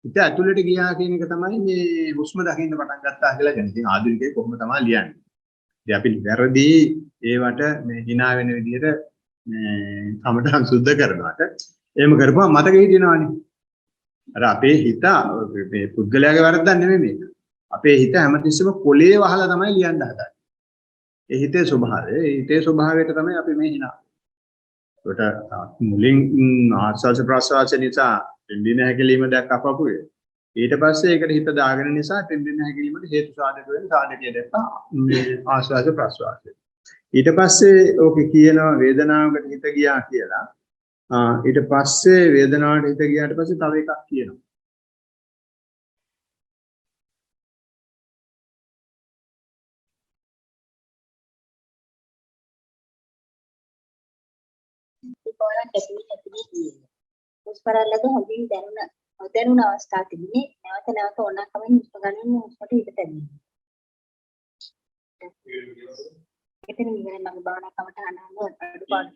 හිත ඇතුළට ගියා කියන එක තමයි මේ හුස්ම දකින්න පටන් ගත්තා කියලා කියන්නේ. ඉතින් ආධුනිකයෙක් කොහොම තමයි ලියන්නේ. ඉතින් අපි වැරදි ඒවට මේ hina වෙන විදිහට මේ කමටහන් සුද්ධ කරනවාට එහෙම කරපුවා මතකෙ හිටිනවනේ. අර අපේ හිත මේ පුද්ගලයාගේ වැරද්දක් නෙමෙයි මේක. අපේ හිත හැමතිස්සෙම කොලේ වහලා තමයි ලියන්න හදන්නේ. ඒ හිතේ ස්වභාවය, ඒ හිතේ ස්වභාවයට තමයි අපි මේ hina. ඒකට මුලින් ආස්වාද ප්‍රසවාස නිසා පිම්බීම හැකිලිම දැක්ක අපපුවේ. ඊට පස්සේ ඒකට හිත දාගෙන නිසා පිම්බීම හැකිලිමට හේතු සාධක වෙන සාධකය දැක්කා මේ ආස්වාද ප්‍රසවාසය. ඊට පස්සේ ඕකේ කියනවා වේදනාවකට හිත ගියා කියලා. ඊට පස්සේ වේදනාවට හිත ගියාට පස්සේ තව එකක් කියනවා. පොරක් ඇතුලේ ගියේ. උස්පරල්ලද හොඳින් දැනුණ අවස්ථා තිබුණේ. නැවත නැවත ඕනකමින් හුස්ම ගන්න හුස්මට හිත තැබීම. එතන ඉවරයි මම භාවනා කමටහන අනුව අඩුපාඩු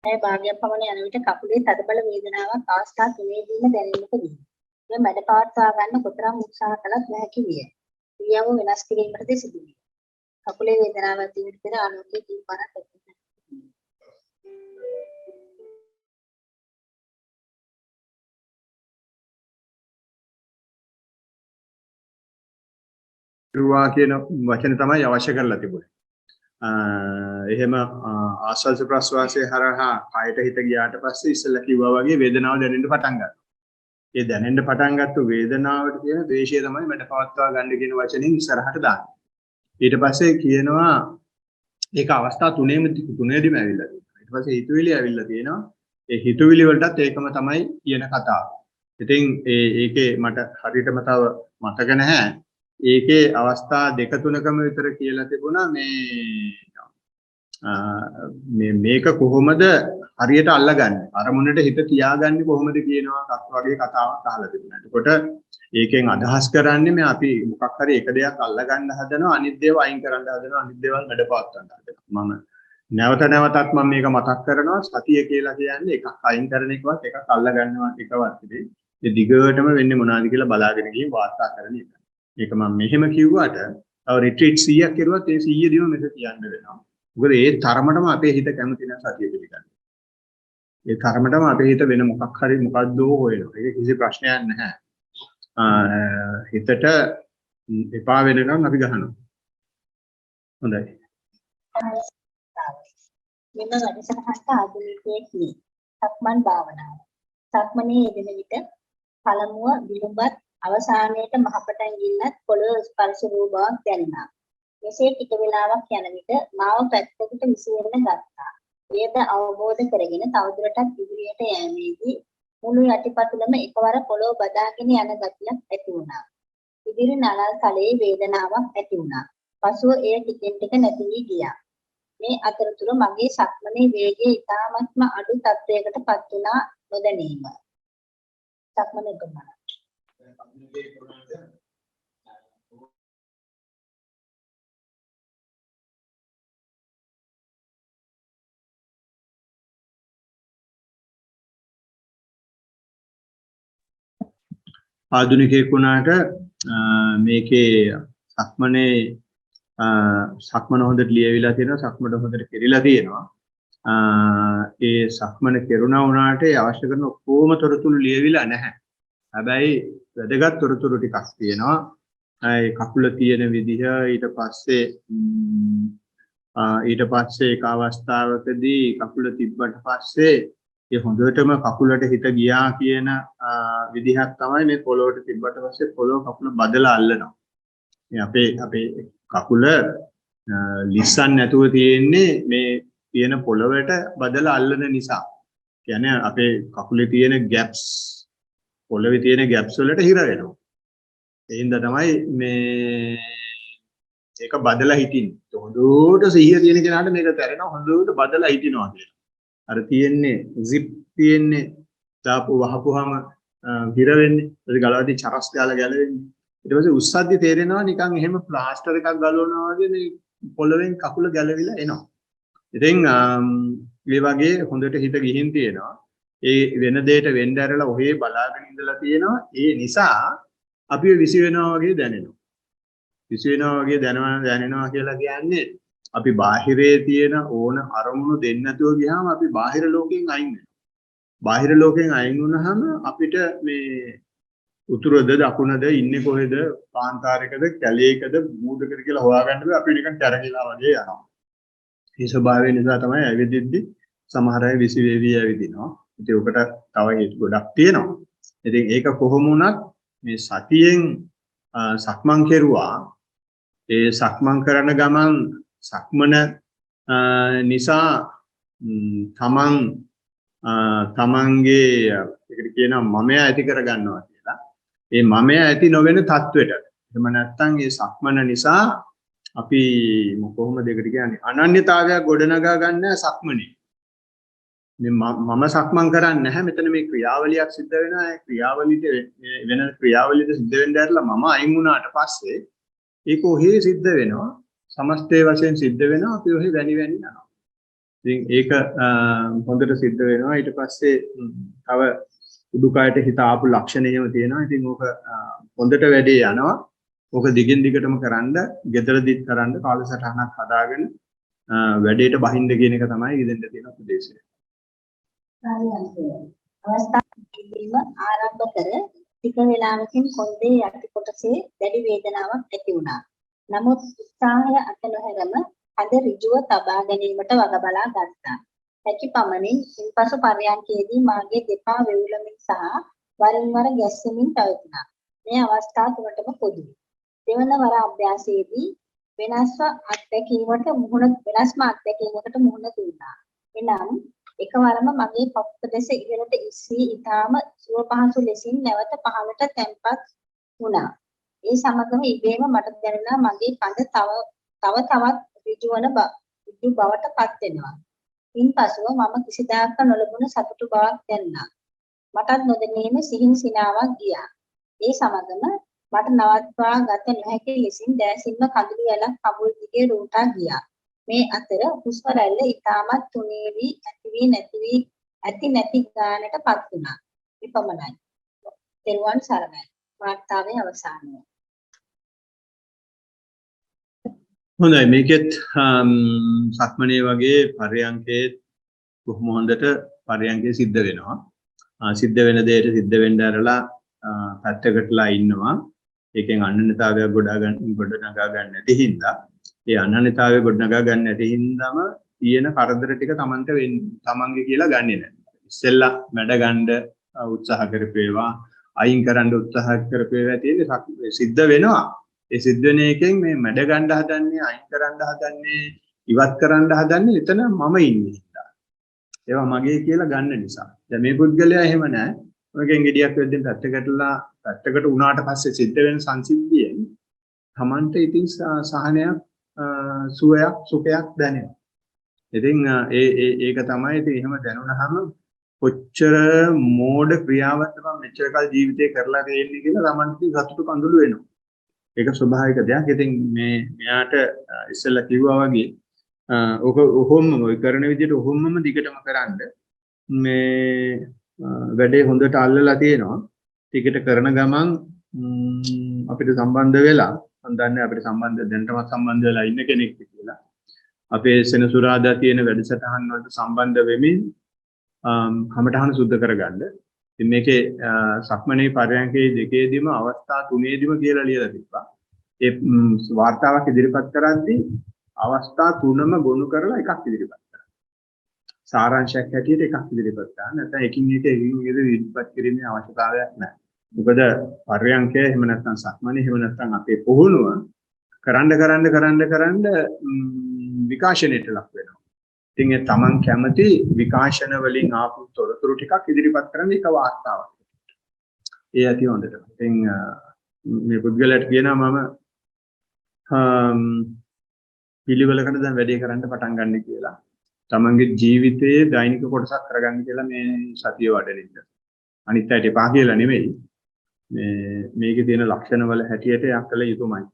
මේ භාගයක් පමණ යන විට කකුලේ තදබල වේදනාවක් අවස්ථා තුනේදීම දැනෙන්නට විය. මේ මැඩ පවත්වා ගන්න කොතරම් උත්සාහ කළත් නොහැකි විය. ක්‍රියාව වෙනස් කිරීමටද සිදු විය. කකුලේ වේදනාවක් ඇති වූ විට ආලෝකයේ දීපනක් ඇති වුණා. රුවා කියන වචන තමයි අවශ්‍ය කරලා තිබුණේ. එහෙම ආස්වාද ප්‍රස්වාසයේ හරහා කායට හිත ගියාට පස්සේ ඉස්සෙල්ලා කිව්වා වගේ වේදනාව දැනෙන්න පටන් ගන්නවා. ඒ දැනෙන්න පටන් ගත්ත වේදනාවට කියන ද්වේෂය තමයි මට පවත්වා ගන්න කියන වචنين ඉස්සරහට දාන්නේ. ඊට පස්සේ කියනවා ඒක අවස්ථා තුනේදීම ඇවිල්ලා තියෙනවා. ඊට පස්සේ හිතුවිලි ඇවිල්ලා තියෙනවා. ඒ හිතුවිලි වලටත් ඒකම තමයි කියන කතාව. ඉතින් ඒකේ මට හරියටම තව මතක නැහැ. ඒකේ අවස්ථා දෙක තුනකම විතර කියලා තිබුණා මේක කොහොමද හරියට අල්ලගන්නේ අරමුණට හිත තියාගන්නේ කොහොමද කියනවා වගේ කතාවක් අහලා තිබුණා. එතකොට ඒකෙන් අදහස් කරන්නේ මේ අපි මොකක් හරි එක දෙයක් අල්ලගන්න හදනවා අනිත් දේවල් අයින් කරන්න හදනවා අනිත් දේවල් වැඩපවත්වන්න හදනවා. මම නැවත නැවතත් මම මේක මතක් කරනවා සතිය කියලා කියන්නේ එකක් අයින් කරන එකවත් එකක් අල්ලගන්නවා එකවත් නෙවෙයි. ඒ දිගටම වෙන්නේ මොනවද කියලා බලාගෙන ගිහින් වාර්තා කරන එක. ඒක මම මෙහෙම කිව්වට තව රිට්‍රීට් 100ක් කරුවත් ඒ 100 දිම මෙතන කියන්න වෙනවා. මොකද ඒ තරමටම අපේ හිත කැමති නැහැ සතිය පිළිගන්න. ඒ තරමටම අපේ හිත වෙන මොකක් හරි මොකද්ද හොයනවා. ඒක කිසි ප්‍රශ්නයක් නැහැ. හිතට එපා වෙනකන් අපි ගහනවා. හොඳයි. මෙන්න වැඩසටහනට ආධුනිකයෙක් නේ. සක්මන් භාවනාව. සක්මනේ යෙදෙන විට පළමුව විලුඹත් අවසානයේට මහපටන් ගින්නත් පොළොව ස්පර්ශ වූ බවක් දැනුණා. මෙසේ ටික වේලාවක් යන විට මාව පැත්තකට විසිරෙන්න ගත්තා. එයද අවබෝධ කරගෙන තවදුරටත් ඉදිරියට යෑමේදී මුළු යටිපතුලම එකවර පොළොව බදාගෙන යන ගතියක් ඇති වුණා. ඉදිරි නළල් තලයේ වේදනාවක් ඇති වුණා. පසුව එය ටිකෙන් ටික නැති වී ගියා. මේ අතරතුර මගේ සක්මනේ වේගය ඉතාමත්ම අඩු තත්වයකට පත් වුණා නොදැනීම. සක්මනේ ගමන ආධුනිකයෙක් වුණාට මේකේ සක්මන හොඳට ලියවිලා තියෙනවා සක්මන හොඳට කෙරිලා තියෙනවා. ඒ සක්මන කෙරුණා වුණාට ඒ අවශ්‍ය කරන ඔක්කොම තොරතුරු ලියවිලා නැහැ. හැබැයි වැදගත් තොරතුරු ටිකක් තියෙනවා. ඒ කකුල තියෙන විදිහ ඊට පස්සේ ඒක අවස්ථාවකදී කකුල තිබ්බට පස්සේ ඒ හොඳටම කකුලට හිත ගියා කියන විදිහක් තමයි මේ පොළොවට තිබ්බට පස්සේ පොළොව කකුල බදලා අල්ලනවා. මේ අපේ කකුල ලිස්සන් නැතුව තියෙන්නේ මේ තියෙන පොළොවට බදලා අල්ලන නිසා. කියන්නේ අපේ කකුලේ තියෙන ගැප්ස් පොළවේ තියෙන ගැප්ස් වලට හිර වෙනවා. ඒ හින්දා තමයි මේ ඒක බදලා හිටින්නේ. හොඳට සිහිය තියෙන කෙනාට මේක තැරෙනවා හොඳට බදලා හිටිනවා කියලා. අර තියෙන්නේ zip තියෙන්නේ දාපු වහපුවාම හිර වෙන්නේ. ඒක ගලවදී චරස් ගාලා ගැලවෙන්නේ. ඊට පස්සේ උස්සද්දි තේරෙනවා නිකන් එහෙම ප්ලාස්ටර් එකක් ගලවනවා වගේ මේ පොළවෙන් කකුල ගැලවිලා එනවා. ඉතින් මේ වගේ හොඳට හිත ගිහින් තියෙනවා. ඒ වෙන දෙයට වෙන්න ඇරලා ඔහේ බලාගෙන ඉඳලා තියෙනවා. ඒ නිසා අපි විසි වෙනවා වගේ දැනෙනවා. විසි වෙනවා වගේ දැනෙනවා කියලා කියන්නේ අපි බාහිරේ තියෙන ඕන අරමුණු දෙන්න නැතුව ගියාම අපි බාහිර ලෝකයෙන් අයින් වෙනවා. බාහිර ලෝකයෙන් අයින් වුණාම අපිට මේ උතුරද දකුණද ඉන්නේ කොහෙද කාන්තාරයකද කැලේකද මූදකද කියලා හොයාගන්න බෑ. අපි නිකන් කැරකිලා වගේ යනවා. මේ ස්වභාවය නිසා තමයි ඇවිදිද්දි සමහර අය විසි වේවි ඇවිදිනවා. ඉතින් ඔකට තව හේතු ගොඩක් තියෙනවා. ඉතින් ඒක කොහොම වුණත් මේ සතියෙන් සක්මන් කෙරුවා. ඒ සක්මන් කරන ගමන් සක්මන නිසා තමන්ගේ ඒකට කියනවා මමයා ඇති කර ගන්නවා කියලා. ඒ මමයා ඇති නොවන තත්වෙට. එහෙම නැත්නම් මේ සක්මන නිසා අපි කොහොමද ඒකට කියන්නේ අනන්‍යතාවයක් ගොඩනගා ගන්න සක්මනේ. මම සක්මන් කරන්නේ නැහැ මෙතන මේ ක්‍රියාවලියක් සිද්ධ වෙනවා. ඒ ක්‍රියාවලියට වෙන ක්‍රියාවලියට සිද්ධ වෙන්න ඇරලා මම අයින් වුණාට පස්සේ ඒක ඔහේ සිද්ධ වෙනවා. සමස්තයේ වශයෙන් සිද්ධ වෙනවා. අපි ඔහේ වැනි යනවා. ඉතින් ඒක හොඳට සිද්ධ වෙනවා. ඊට පස්සේ තව උඩුකයට හිත ආපු ලක්ෂණ එහෙම තියෙනවා. ඉතින් ඕක හොඳට වැඩේ යනවා. ඕක දිගින් දිගටම කරන්න, ගෙදරදිත් කරන්න කාලසටහනක් හදාගෙන වැඩේට බහින්න කියන එක තමයි ඉදෙන්න තියෙන උපදේශය. අවස්ථාවේදීම ආරම්භ කර ටික වේලාවකින් කොන්දේ යටි කොටසේ දැඩි වේදනාවක් ඇති වුණා. නමුත් උත්සාහය අත නොහැරම අද ඍජුව තබා ගැනීමට වග බලා ගත්තා. හැකි පමණින් ඉන්පසු පර්යන්කයේදී මාගේ දෙපා වෙවුලමින් සහ වරින් වර ගැස්සෙමින් පැවතුණා. මේ අවස්ථා තුනටම පොදුයි. දෙවන වර අභ්‍යාසයේදී වෙනස්ම අත්දැකීමකට මුහුණ දුන්නා. එනම් එකවරම මගේ පපුව දෙස ඉහළට ඉස්සී ඊටාම සුව පහසු ලෙසින් නැවත පහළට තැම්පත් වුණා. ඒ සමගම ඉබේම මට දැනුණා මගේ කඳ තව ඍජු බවට පත් වෙනවා. ඉන්පසුව මම කිසිදාක නොලබුණ සතුටු බවක් දැනුණා. මටත් නොදැනීම සිහින් සිනාවක් ගියා. ඒ සමගම මට නවත්වා ගත නොහැකි ලෙසින් දැසින්ම කඳුළු වැලක් කඹුල් දිගේ රූටා ගියා. මේ අතර හුස්ම රැල්ල ඉතාමත් තුනී වී ඇති නැති ගානටපත් වුණා. විපමණයි. තෙරුවන් සරණයි. වාර්තාවේ අවසානය. හොඳයි මේකෙත් සක්මනේ වගේ පර්යංකේ කොහොම හොඳට පර්යංකේ සිද්ධ වෙනවා. සිද්ධ වෙන දෙයට සිද්ධ වෙන්න ඇරලා පැත්තකටලා ඉන්නවා. ඒකෙන් අනන්‍යතාවයක් ගොඩනගා ගන්න නැති හින්දා ඒ අනන්‍යතාවය ගොඩනගා ගන්න නැති හින්දාම තියෙන කරදර ටික තමන්ගේ කියලා ගන්නෙ නැහැ. ඉස්සෙල්ලා මැඩ ගන්න උත්සාහ කරපේවා අයින් කරන්න උත්සාහ කරපේවා තියෙන්නේ සිද්ධ වෙනවා. ඒ සිද්ධ වෙන එකෙන් මේ මැඩ ගන්න හදන්නේ අයින් කරන්න හදන්නේ ඉවත් කරන්න හදන්නේ එතන මම ඉන්නේ හින්දා. ඒවා මගේ කියලා ගන්න නිසා. දැන් මේ පුද්ගලයා එහෙම නැහැ. ඔයගෙන් ගෙඩියක් වෙද්දී පැත්තකට උනාට පස්සේ සිද්ධ වෙන සංසිද්ධියෙන් තමන්ට ඉතින් සහනයක් සුඛයක් දැනෙනවා. ඉතින් ඒක තමයි ඉතින් එහෙම දැනුණාම කොච්චර මෝඩ ක්‍රියාවක්ද මම මෙච්චර කල් ජීවිතේ කරලා තියෙන්නේ කියලා තමන්ට සතුටු කඳුළු වෙනවා. ඒක ස්වභාවික දෙයක්. ඉතින් මෙයාට ඉස්සෙල්ලා කිව්වා වගේ ඔය කරන විදිහට ඔහොමම දිගටම කරන්න මේ වැඩේ හොඳට අල්ලලා තියෙනවා. ටිකට කරන ගමන් අපිට සම්බන්ධ වෙලා මම දන්නේ අපිට දැනටමත් සම්බන්ධ වෙලා ඉන්න කෙනෙක් කියලා. අපේ සෙනසුරාදා තියෙන වැඩසටහන් වලට සම්බන්ධ වෙමින් කමඨහන සුද්ධ කරගන්න. ඉතින් මේකේ සක්මනේ පරයන්කේ දෙකේදීම අවස්ථා තුනේදීම කියලා ලියලා තිබ්බා. ඒ වාර්තාවක් ඉදිරිපත් කරද්දී අවස්ථා තුනම ගොනු කරලා එකක් ඉදිරිපත් කරා. සාරාංශයක් හැටියට එකක් ඉදිරිපත් කරා. නැත්නම් එකින් එක ඉදිරිපත් කිරීමේ අවශ්‍යතාවයක් නැහැ. මොකද පරයන්කේ එහෙම නැත්නම් සක්මනේ එහෙම නැත්නම් අපේ පුහුණුව කරන්න විකාශනයට ලක් වෙනවා. ඉතින් ඒ තමන් කැමති විකාශන වලින් ආපු තොරතුරු ටිකක් ඉදිරිපත් කරන්න එක වාර්තාවක්. ඒ ඇති හොඳට. ඉතින් මේ පුද්ගලයාට කියනවා මම පිළිවෙලකට දැන් වැඩේ කරන්න පටන් ගන්න කියලා. තමන්ගේ ජීවිතයේ දෛනික කොටසක් කරගන්න කියලා මේ සතිය වඩනින්න. අනිත් අයට එපා කියලා නෙමෙයි. මේකේ තියෙන ලක්ෂණ වල හැටියට යකල යුතුමයි.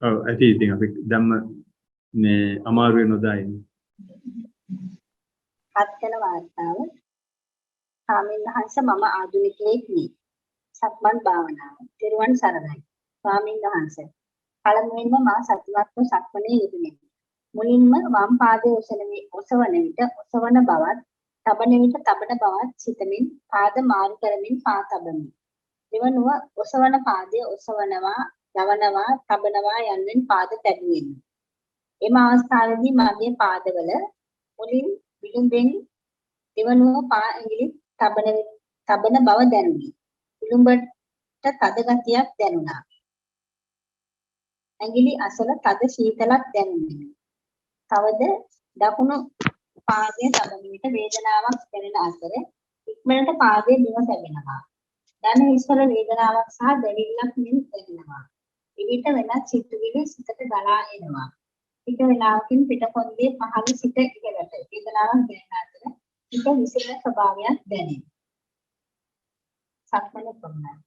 ඔව් ඇති ඉතින් අපි ධම්ම මේ අමාරුවේ නොදායි. හත්කල වාර්තාව. ස්වාමීන් වහන්සේ මම ආධුනිකයෙක් නේ. සක්මන් භාවනාව. ත්‍රිවන් සරණයි. ස්වාමීන් වහන්සේ. පළමුවෙන්ම මා සතිවත්ව සක්මනේ යෙදුණෙමි. මුලින්ම වම් පාදයේ ඔසවන විට ඔසවන බවත් තබන විට තබන බවත් සිතමින් පාද මාරු කරමින් පා තබමි. දෙවනුව ඔසවන පාදයේ ඔසවනවා, යවනවා, තබනවා යන්නෙන් පාද තැබුවෙමි. එම අවස්ථාවේදී මගේ පාදවල මුලින් විලුඹෙන් දෙවනුව පා ඇඟිලි තබන බව දැනුනි. විලුඹට තද ගතියක් දැනුණා. ඇඟිලි අසල තද සීතලක් දැනුනි. තවද දකුණු පාදයේ තබන විට වේදනාවක් දැනෙන අතර ඉක්මනට පාදයේ බිම තැබෙනවා. දන හිස්වල වේදනාවක් සහ දැවිල්ලක් මෙන් දැනෙනවා. විවිධ වෙනත් සිතුවිලි සිතට ගලා එනවා. ටික වේලාවකින් පිටකොන්දේ පහළ සිට ඉහළට වේදනාවක් දැනෙන අතර හිත විසිරෙන ස්වභාවයක් දැනේ. සක්මන කරනවා.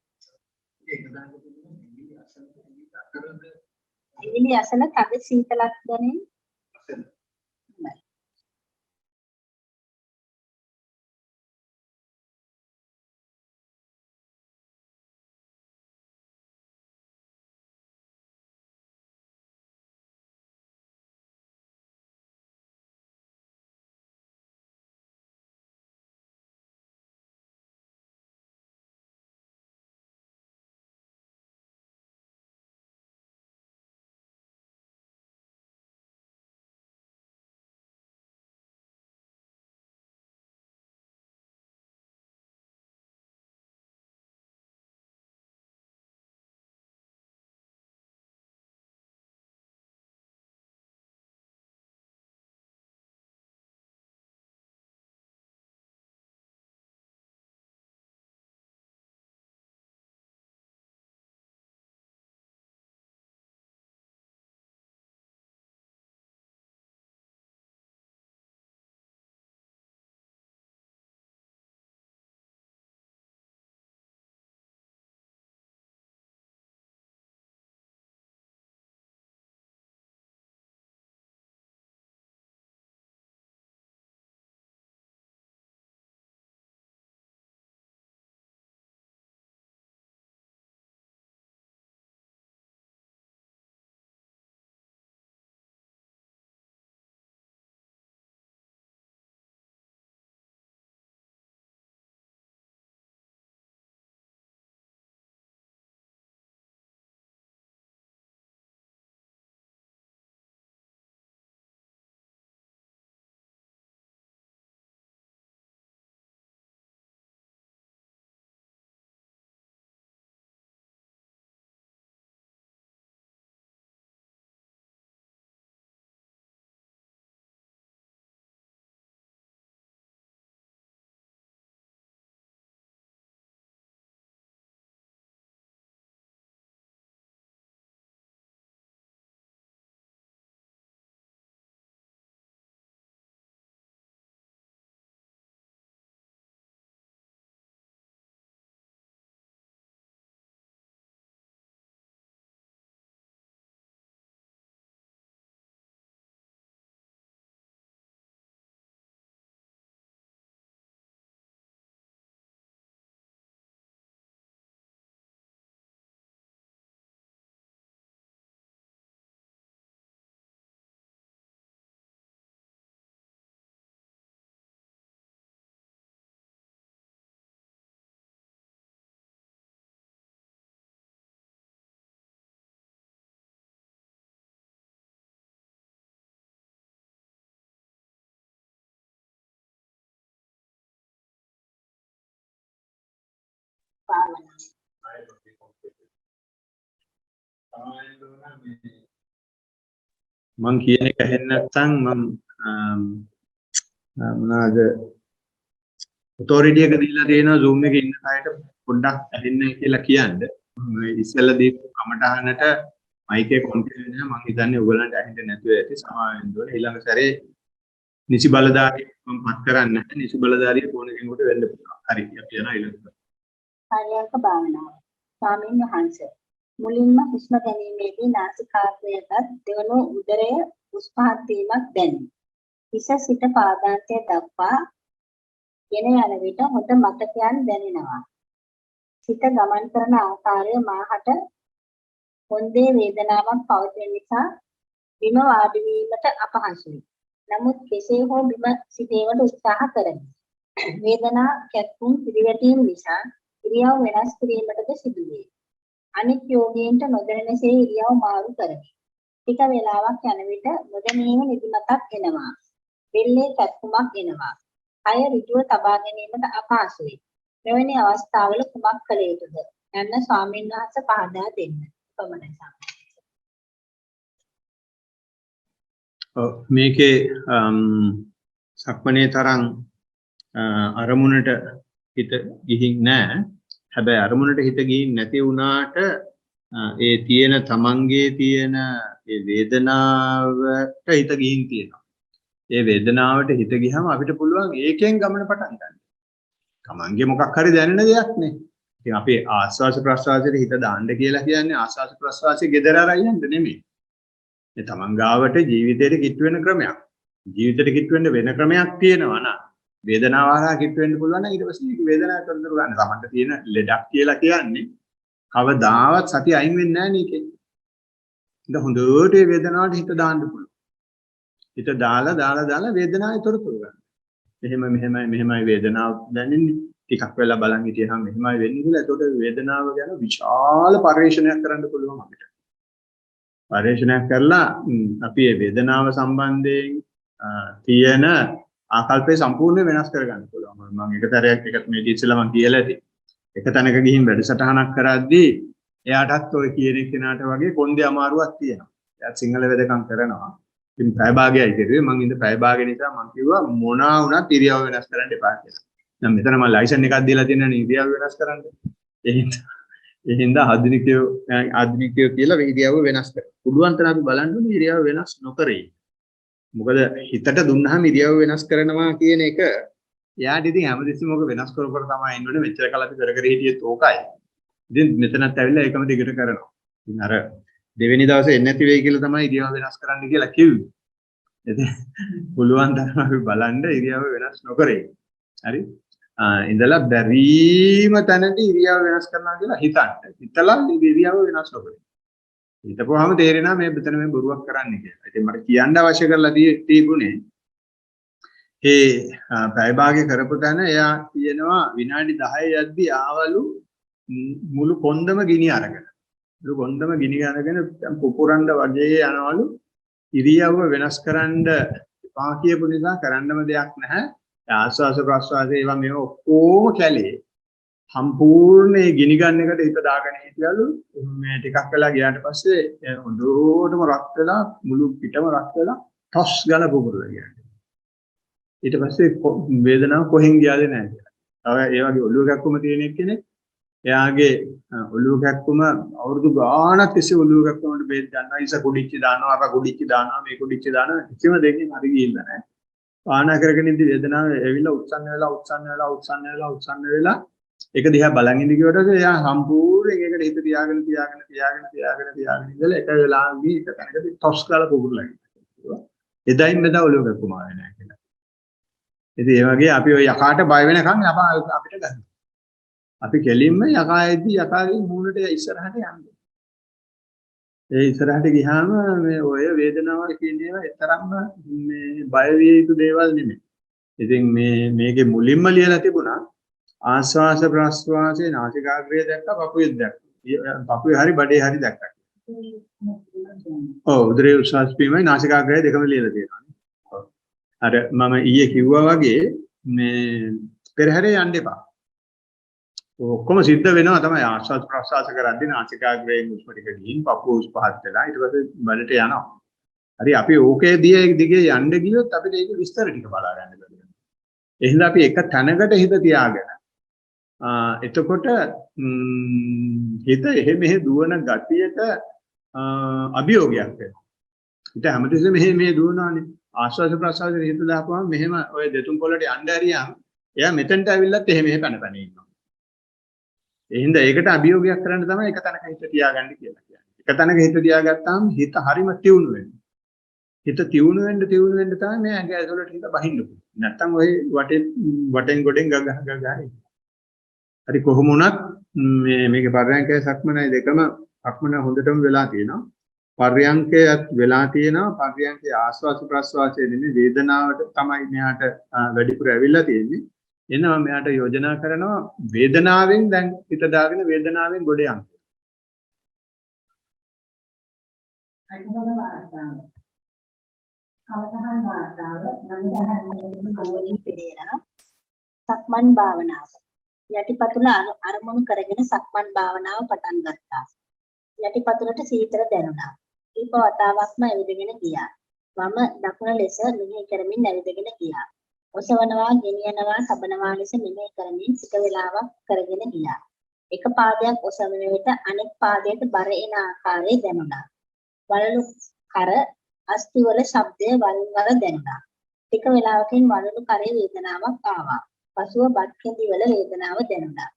ඇඟිලි අසල තද සීතලක් දැනෙන. මං කියන එක ඇහෙන්නේ නැත්නම් මම මොනවාද ඔතොරිටි එක දීලා තියෙනවා Zoom එකේ ඉන්න අයට පොඩ්ඩක් ඇහෙන්නේ කියලා කියන්න. ඉස්සෙල්ලා දීපු කමටහනට මයික් එක කොන්ෆිගර් නැහැ. මං හිතන්නේ ඔයගලන්ට ඇහෙන්නේ නැතුව ඇති. සමාවෙන්න ඕනේ. ඊළඟ සැරේ නිසි බලධාරියෙක් මම පත් කරන්නේ නැහැ. නිසි බලධාරියෙක් ඕන කෙනෙකුට වෙන්න පුළුවන්. හරි. අපි යනවා ඊළඟට. පරයන්ක භාවනාව. ස්වාමීන් වහන්සේ මුලින්ම හුස්ම ගැනීමේදී නාසිකාග්‍රයටත් දෙවනුව උදරය උස් පහත් වීමක් දැනේ. හිස සිට පාදාන්තය දක්වා ගෙන යන විට හොඳ මතකයන් දැනෙනවා. සිත ගමන් කරන ආකාරය මාහට හොඳේ වේදනාවක් පවතින නිසා බිම වාඩි වීමට අපහසුයි. නමුත් කෙසේ හෝ බිම සිටීමට උත්සාහ කරමි. වේදනා කැක්කුම් පිළිවෙතින් නිසා ඉරියව් වෙනස් කිරීමටද සිදුවේ. අනිත් යෝගීන්ට නොදැනෙනසේ ඉරියව් මාරු කරමි. ටික වේලාවක් යන විට නොදැනීම නිදිමතක් එනවා. බෙල්ලේ කැක්කුමක් එනවා. අය ඍජුව තබා ගැනීමට අපහසුයි. මෙවැනි අවස්ථාවල කුමක් කළ යුතුද? යන්න ස්වාමීන් වහන්සේ පහදා දෙන්න. පමණයි. මේකේ සක්මනේ තරම් අරමුණට හිත ගිහින් නැහැ. හැබැයි අරමුණට හිත ගිහින් නැති වුණාට ඒ තියෙන තමන්ගේ තියෙන ඒ වේදනාවට හිත ගිහින් තියෙනවා. ඒ වේදනාවට හිත ගියම අපිට පුළුවන් ඒකෙන් ගමන පටන් ගන්න. තමන්ගේ මොකක් හරි දැනෙන දෙයක් නේ. ඉතින් අපි ආස්වාස ප්‍රස්වාසයේ හිත දාන්න කියලා කියන්නේ ආස්වාස ප්‍රස්වාසයේ gedara අරන් යන්න නෙමෙයි. මේ තමන් ගාවට ජීවිතේට කිට්ටු වෙන ක්‍රමයක්. ජීවිතේට කිට්ටු වෙන්න වෙන ක්‍රමයක් තියෙනවා නා. වේදනාව හරහා කිට්ටු වෙන්න පුළුවන් නම් ඊට පස්සේ මේක වේදනාවට තොරතුරු ගන්න. තමන්ට තියෙන ලෙඩක් කියලා කියන්නේ කවදාවත් සතිය අයින් වෙන්නේ නැහැ නේකේ. ඉතින් හොඳට මේ වේදනාවට හිත දාන්න පුළුවන්. හිත දාලා වේදනාවේ තොරතුරු ගන්න. මෙහෙමයි වේදනාව දැනෙන්නේ. ටිකක් වෙලා බලන් හිටියනම් මෙහෙමයි වෙන්නේ කියලා. ඒකට වේදනාව ගැන විශාල පරිශ්‍රණයක් කරන්න පුළුවන් අපිට. පරිශ්‍රණයක් කරලා අපි මේ වේදනාව සම්බන්ධයෙන් තියෙන ආකල්පය සම්පූර්ණයෙන් වෙනස් කරගන්න පුළුවන්. මම එක මේ ඉස්සෙල්ලා මම කියලා ඇති. එක තැනක ගිහින් වැඩසටහනක් කරද්දී එයාටත් ඔය කියන කෙනාට වගේ කොන්දේ අමාරුවක් තියෙනවා. එයාත් සිංහල වෙදකම් කරනවා. ඉතින් පැය භාගයයි කිව්වේ මම ඉඳ පැය භාගය නිසා මම කිව්වා මොනවා වුණත් ඉරියව්ව වෙනස් කරන්න එපා කියලා. දැන් මෙතන මම ලයිසන් එකක් දීලා තියෙනනේ ඉරියව්ව වෙනස් කරන්න. ඒ හින්දා ආධුනිකයෝ කියලා ඉරියව්ව වෙනස් කරා. පුළුවන් තරම් අපි බලන්න ඕනේ ඉරියව්ව වෙනස් නොකරේ. මොකද හිතට දුන්නාම ඉරියව්ව වෙනස් කරනවා කියන එක එයාට ඉතින් හැමදෙස්සෙම ඔක වෙනස් කර තමයි ඉන්නෝනේ. මෙච්චර කල් අපි කර හිටියෙත් ඕකයි. ඉතින් මෙතනත් ඇවිල්ලා ඒකම දිගට කරනවා. ඉතින් අර දෙවෙනි දවසේ එන්නේ නැති වෙයි කියලා තමයි ඉරියව්ව වෙනස් කරන්න කියලා කිව්වේ. ඉතින් පුළුවන් තරම් අපි බලන්න ඉරියව්ව වෙනස් නොකරේ. හරි? ඉඳලා බැරිම තැනදී ඉරියව්ව වෙනස් කරනවා කියලා හිතන්න. හිතලා ඉරියව්ව වෙනස් නොකරේ. හිතපුවාම තේරෙනවා මේ මෙතන මේ බොරුවක් කරන්නේ කියලා. ඉතින් මට කියන්න අවශ්‍ය කරලා තිබුණේ ඒ පැය භාගය කරපු තැන එයා කියනවා විනාඩි 10 යද්දි ආවලු මුළු කොන්දම ගිනි අරගෙන. මුළු කොන්දම ගිනි අරගෙන පුපුරන්න වගේ යනවලු. ඉරියව්ව වෙනස් කරන්න එපා කියපු නිසා කරන්නම දෙයක් නැහැ. ආස්වාස ප්‍රස්වාසයේ ඒවා මේ ඔක්කොම කැලේ සම්පූර්ණ ඒ ගිනි ගන්න එකට හිත දාගෙන හිටියලු. මේ ටිකක් වෙලා ගියාට පස්සේ හොඳටම රත් වෙලා මුළු පිටම රත් වෙලා ටොස් ගාලා පුපුරලා ගියා. ඊට පස්සේ වේදනාව කොහෙන් ගියාද නැහැ කියලා. තව ඒ වගේ ඔළුව කැක්කුම තියෙන කෙනෙක් එයාගේ ඔළුව කැක්කුම අවුරුදු ගාණක් තිස්සේ ඔළුව කැක්කුමට බේත් ගන්නවා. ඉස කුඩිච්චි දානවා, අර කුඩිච්චි දානවා, මේ කුඩිච්චි දානවා. කිසිම දෙයකින් හරි ගිහිල්ලා නැහැ. පානා කරගෙන ඉඳි වේදනාව ඇවිල්ලා උත්සන්න වෙලා ඒක දිහා බලන් ඉඳි කියවට එයා සම්පූර්ණයෙන් ඒකට හිත තියාගෙන ඉඳලා එක වෙලාවකදී එක තැනකදී ටොස් කරලා පුපුරලා ගියා. එදායින් මෙදා ඔළුව කැක්කුම ආවේ නැහැ කියලා. ඉතින් ඒ වගේ අපි ওই යකාට බය වෙනකන් අපිට ගන්න. අපි කෙලින්ම යකාගේ මූණට ඉස්සරහට යන්නේ. ඒ ඉස්සරහට ගියාම මේ ඔය වේදනාවල් කියන ඒවා එතරම්ම මේ බය විය යුතු දේවල් නෙමෙයි. ඉතින් මේකේ මුලින්ම ලියලා තිබුණා ආස්වාස ප්‍රස්වාසයේ නාසිකාග්‍රය දැක්කා පපුවේ දැක්කා. පපුවේ හරි බඩේ හරි දැක්කා. ඔව් උදරේ උස්වාස් පීමයි නාසිකාග්‍රය දෙකම ලියලා තියෙනවා. අර මම ඊයේ කිව්වා වගේ මේ පෙරහැරේ යන්න එපා. ඔක්කොම සිද්ධ වෙනවා තමයි ආස්වාද ප්‍රසආස කරද්දී නාසිකාග්‍රයෙන් උස්ම ටික ගිහින් පපුව උස් පහත් වෙලා ඊට පස්සේ බඩට යනවා. හරි අපි ඕකේ දිගේ යන්න ගියොත් අපිට ඒක විස්තර ටික බලා ගන්න බැහැ. එහෙනම් අපි එක තැනකට හිත තියාගෙන එතකොට හිත එහෙ මෙහෙ දුවන ගතියට අභියෝගයක් වෙනවා. හිත හැමතිස්සෙම මෙහෙ දුවනවානේ. ආස්වාද ප්‍රසආසයේ හිත දාපුවම මෙහෙම ඔය දෙතුන් කොල්ලට යන්න හරියම් එයා මෙතෙන්ට ඇවිල්ලත් එහෙ මෙහෙ පැන ඉන්නවා. එහෙනම් ඒකට අභියෝගයක් කරන්න තමයි එක තැනක හිත තියාගන්න කියලා කියන්නේ. එක තැනක හිත තියාගත්තාම හිත හරිම තියුණු වෙනවා. හිත තියුණු වෙන්න තමයි මේ ඇඟ ඇතුළට හිත බහින්න පුළුවන්. නැත්තම් ඔය වටෙන් ගොඩෙන් ගගහ හරි කොහොම වුණත් මේකේ පර්යංකය සක්මනයි දෙකම සක්මන හොඳටම වෙලා තියෙනවා. පර්යංකයත් වෙලා තියෙනවා. පර්යංකයේ ආස්වාස ප්‍රස්වාසයේ නෙමෙයි වේදනාවට තමයි මෙයාට වැඩිපුර ඇවිල්ලා තියෙන්නේ. එනවා මෙයාට යෝජනා කරනවා වේදනාවෙන් දැන් හිත දාගෙන වේදනාවෙන් ගොඩ යන්න. සක්මන් භාවනාව. යටිපතුල අරමුණු කරගෙන සක්මන් භාවනාව පටන් ගත්තා. යටිපතුලට සීතල දැනුණා. දීප වතාවක්ම ඇවිදගෙන ගියා. වම දකුණ ලෙස මෙහෙය කරමින් ඇවිදගෙන ගියා. ඔසවනවා, ගෙනියනවා, තබනවා ලෙස මෙහෙය කරමින් ටික වේලාවක් කරගෙන ගියා. එක පාදයක් ඔසවන විට අනෙක් පාදයට බර එන ආකාරය දැනුණා. වලලු කර අස්තිවල ශබ්දය වරින් වර දැනුණා. ටික වේලාවකින් වලලු කරේ වේදනාවක් ආවා. පසුව බත් කෙඳි වල වේදනාව දැනුණා.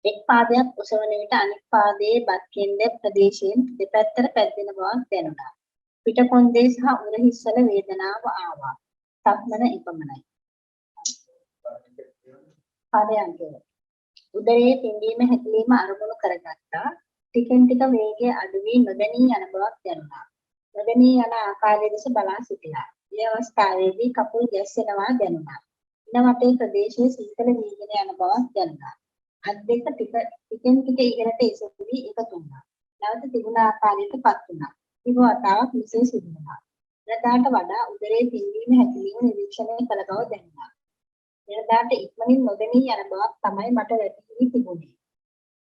එක් පාදයක් ඔසවන විට අනෙක් පාදයේ බත් කෙන්ද ප්‍රදේශයෙන් දෙපැත්තට පැද්දෙන බවක් දැනුණා. පිටකොන්දේ සහ උරහිස්වල වේදනාව ආවා. සක්මන ඉපමණයි. පාදයන්ගේ උදරයේ පිම්බීම හැකිලිම අරමුණු කරගත්තා. ටිකෙන් ටික වේගය අඩු වී නොදැනී යන බවක් දැනුණා. නොදැනී යන ආකාරය දෙස බලා සිටියා. මේ අවස්ථාවේදී කකුල් ගැස්සෙනවා දැනුණා. ඉනවටේ ප්‍රදේශයේ සීතල වීගෙන යන බවක් දැනුණා. අත් දෙක ටිකෙන් ටික ඉහළට එසවි එකතු වුණා. නැවත තිබුණ ආකාරයටපත් වුණා. ටික වතාවක් මෙසේ සිදු වුණා. වෙනදාට වඩා උදරයේ පිම්බීම හැකිලිම නිරීක්ෂණය කළ බව දැනුණා. වෙනදාට ඉක්මනින් නොදැනී යන බවක් තමයි මට වැටහි තිබුණේ.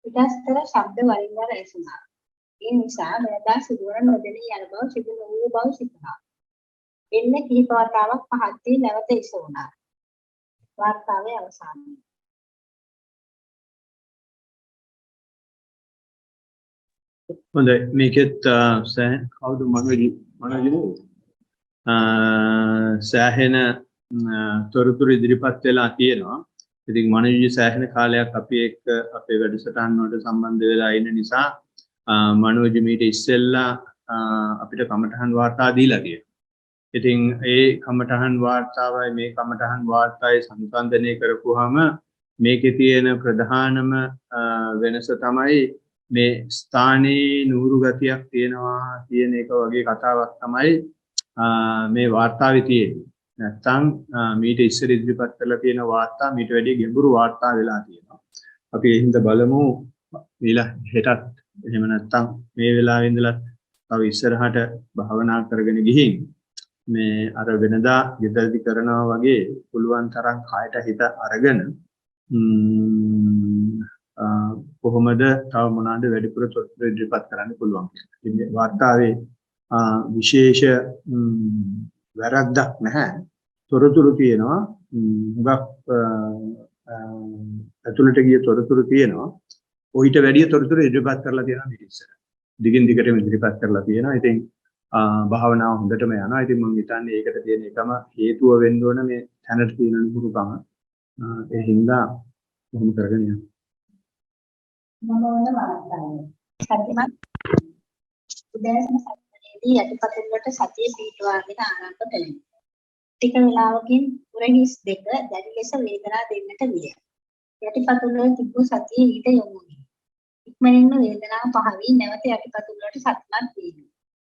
පිටස්තර ශබ්ද වරින් වර ඇසුණා. ඒ නිසා වෙනදා සිදුවන නොදැනී යන බව සිදු නොවූ බව සිතුණා. එන්න කීප වතාවක් පහත් වී නැවත එසවුණා. වාර්තාවේ අවසානය. හොඳයි මේකෙත් කවුද මනෝජි සෑහෙන තොරතුරු ඉදිරිපත් වෙලා තියෙනවා. ඉතින් මනෝජි සෑහෙන කාලයක් අපි එක්ක අපේ වැඩසටහන් වලට සම්බන්ධ වෙලා ඉන්න නිසා මනෝජි මීට ඉස්සෙල්ලා අපිට කමඨහන් වාර්තා දීලා තියෙනවා. ඉතින් ඒ කමඨහන් වාර්තාවයි මේ කමඨහන් වාර්තාවයි සංසන්දනය කරපුවාම මේකේ තියෙන ප්‍රධානම වෙනස තමයි මේ ස්ථානයේ නూరు ගතියක් තියෙනවා කියන එක වගේ කතාවක් තමයි මේ වාර්තාවේ තියෙන්නේ. නැත්තම් මීට ඉස්සර ඉදිරිපත් කරලා තියෙන වාර්තා මීට වැඩිය ගැඹුරු වාර්තා වෙලා තියෙනවා. අපි ඒ හින්දා බලමු හෙටත් එහෙම නැත්තම් මේ වෙලාවේ ඉඳලා තව ඉස්සරහට භාවනා කරගෙන ගිහින් මේ අර වෙනදා ගෙදරදි කරනවා වගේ පුළුවන් තරම් කායට හිත අරගෙන කොහොමද තව මොනවාද වැඩිපුර තොරතුරු ඉදිරිපත් කරන්න පුළුවන් කියලා. මේ වාර්තාවේ විශේෂ වැරද්දක් නැහැ. තොරතුරු තියෙනවා. හුඟක් ඇතුළට ගිය තොරතුරු තියෙනවා. ඔయిత වැඩි තොරතුරු ඉදිරිපත් කරලා තියෙනවා මේ ඉස්සර. දිගින් දිගටම ඉදිරිපත් කරලා තියෙනවා. ඉතින් භාවනාව හොඳටම යනවා. ඉතින් මම හිතන්නේ ඒකට තියෙන එකම හේතුව වෙන්න ඕන මේ තැනට තියෙන නුරුකම. ඒ හින්දා කොහොම කරගෙන යනවා. මම වාර්තාවේ සත්‍යමත් උදෑසන සත්‍යයේදී යටිපතුල් වලට සතිය පිටවාගෙන ආරම්භ කළෙමි. ටික වේලාවකින් උරහිස් දෙක දැඩි ලෙස වේදනා දෙන්නට විය. යටිපතුල් වල තිබූ සතිය ඊට යොමු වුණා. ඉක්මනින්ම වේදනාව පහ වී නැවත යටිපතුල් වලට සතිමත් වීමි.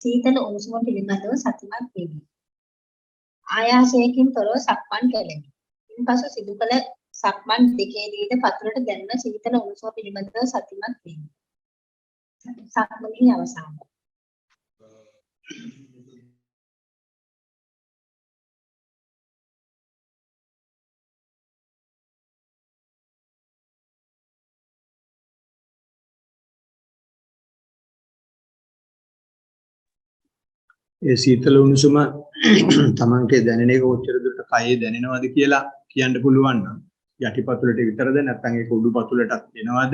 සීතල උණුසුම පිළිබඳව සතිමත් වීමි. ආයාසයෙන් තොරව සක්මන් කළෙමි. ඉන්පසු සිදු කළ සක්මන් දෙකේදීද පතුලට දැනෙන සීතල උණුසුම පිළිබඳව සතිමත් වීමි. සක්මනේ අවසානය. ඒ සීතල උණුසුම තමන්ගේ දැනෙන එක කොච්චර දුරට කයේ දැනෙනවද කියලා කියන්න පුළුවන් නම් යටිපතුලට විතරද නැත්නම් ඒක උඩු පතුලටත් එනවද?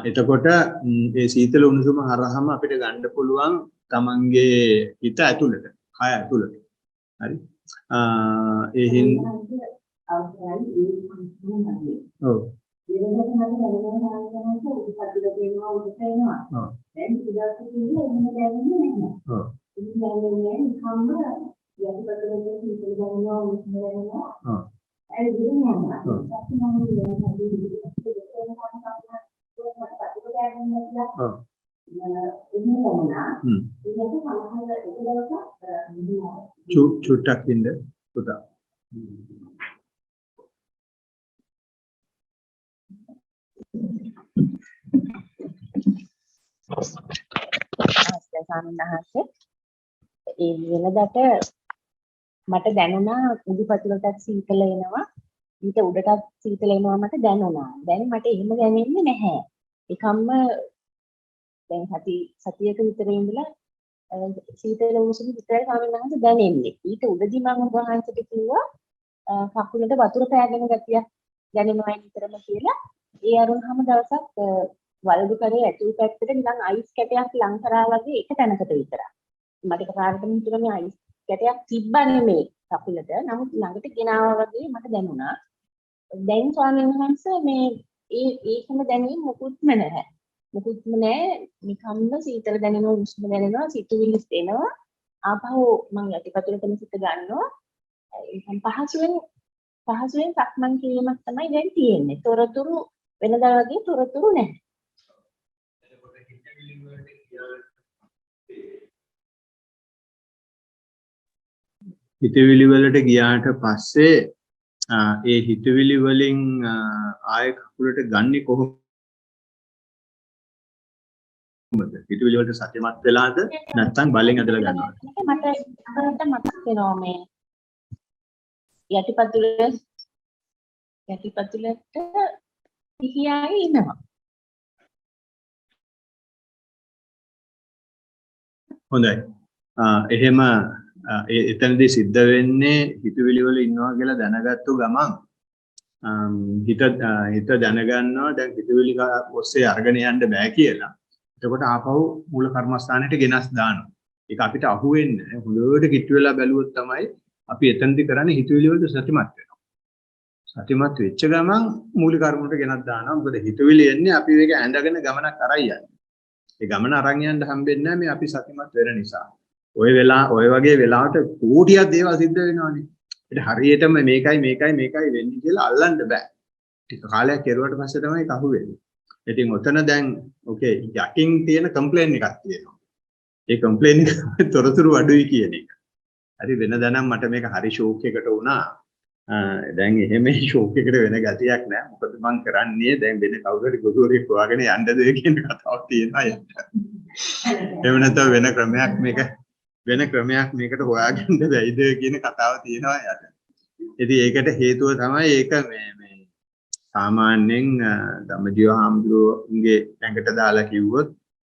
එතකොට ඒ සීතල උණුසුම හරහාම අපිට ගන්න පුළුවන් තමන්ගේ හිත ඇතුළට, කය ඇතුළට. හරි. ඒ හින්දා ඔව්. චුට්ටක් ඉන්න පුතා. ඒ වෙනදට මට දැනුණා උඩුපතුලටත් සීතල එනවා ඊට උඩටත් සීතල එනවා මට දැනුණා. දැන් මට එහෙම දැනෙන්නේ නැහැ. ඒකම්ම දැන් සතියක විතර ඉඳලා සීතල උණුසුම විතරයි සාමාන්‍යයෙන් දැනෙන්නේ. ඊට උඩදී මම වහන්සේට කිව්වා කකුලට වතුර පෑගෙන ගතියක් දැනෙනවා විතරම කියලා. ඒ අරුණාම දවසක් වලදු කරේ ඇතුල් පැත්තට නිකන් අයිස් කැටයක් ලං කරා වගේ එක තැනකට විතරයි. මට කාටද හිතුණා මේ අයිස් කැටයක් තිබ්බා නෙමෙයි කකුලට. නමුත් ළඟට ගෙනාවා වගේ මට දැනුණා. දැන් ස්වාමීන් වහන්සේ මේ ඒකම දැනීම මොකුත්ම නැහැ. මොකුත්ම නැහැ. නිකම්ම සීතල දැනෙනවා, උෂ්ණ දැනෙනවා, සිතුවිලි එනවා. ආපහු මම යටිපතුලටම සිත ගන්නවා. නිකම් පහසුවෙන් සක්මන් කිරීමක් තමයි දැන් තියෙන්නේ. තොරතුරු වෙනදා වගේ තොරතුරු නැහැ. හිතවිලි වලට ගියාට පස්සේ ඒ හිතවිලි වලින් ආය කකුලට ගන්නේ කොහොමද? හිතවිලි වලට සත්‍යමත් වෙලාද නැත්නම් බලෙන් ඇදලා ගන්නවද? මට මතක් වෙනවා මේ යටිපතුලට පිහියාගේ ඉනවා. හොඳයි. එහෙම එතනදී සිද්ධ වෙන්නේ හිතවිලි වල ඉන්නවා කියලා දැනගත්තු ගමන් හිත දැනගන්නවා දැන් හිතවිලි ඔස්සේ අරගෙන යන්න බෑ කියලා. එතකොට ආපහු මූල කර්මස්ථානෙට ගෙනස් දානවා. ඒක අපිට අහු වෙන්නේ හොඳට කිට්ටු වෙලා බැලුවොත් තමයි අපි එතනදී කරන්නේ හිතවිලි වලට සතිමත් වෙනවා. සතිමත් වෙච්ච ගමන් මූල කර්මවලට ගෙනත් දානවා. මොකද හිතවිලි එන්නේ අපි මේක ඇඳගෙන ගමනක් අරන් යන්නේ. ඒ ගමන අරන් යන්න හම්බෙන්නේ නැහැ මේ අපි සතිමත් වෙන නිසා. ඔය වගේ වෙලාවට කෝටියක් දේවල් සිද්ධ වෙනවානේ. ඒක හරියටම මේකයි වෙන්නේ කියලා අල්ලන්න බෑ. ටික කාලයක් කෙරුවට පස්සේ තමයි ඒක අහු වෙන්නේ. ඉතින් ඔතන දැන් ඕකේ යකින් තියෙන කම්ප්ලේන් එකක් තියෙනවා. ඒ කම්ප්ලේන් එක තොරතුරු අඩුයි කියන එක. හරි වෙනදා නම් මට මේක හරි ෂෝක් එකකට වුණා. දැන් එහෙම ෂෝක් එකකට වෙන ගතියක් නැහැ. මොකද මං කරන්නේ දැන් වෙන කවුරු හරි ගොදුරේ හොයාගෙන යන්නද කියන කතාවක් තියෙනවා. එහෙම නැත්නම් වෙන ක්‍රමයක් මේකට හොයාගන්න බැයිද කියන කතාව තියෙනවා යට. ඉතින් ඒකට හේතුව තමයි ඒක මේ සාමාන්‍යයෙන් ධම්මජීව හාමුදුරුවන්ගේ ඇඟට දාලා කිව්වොත්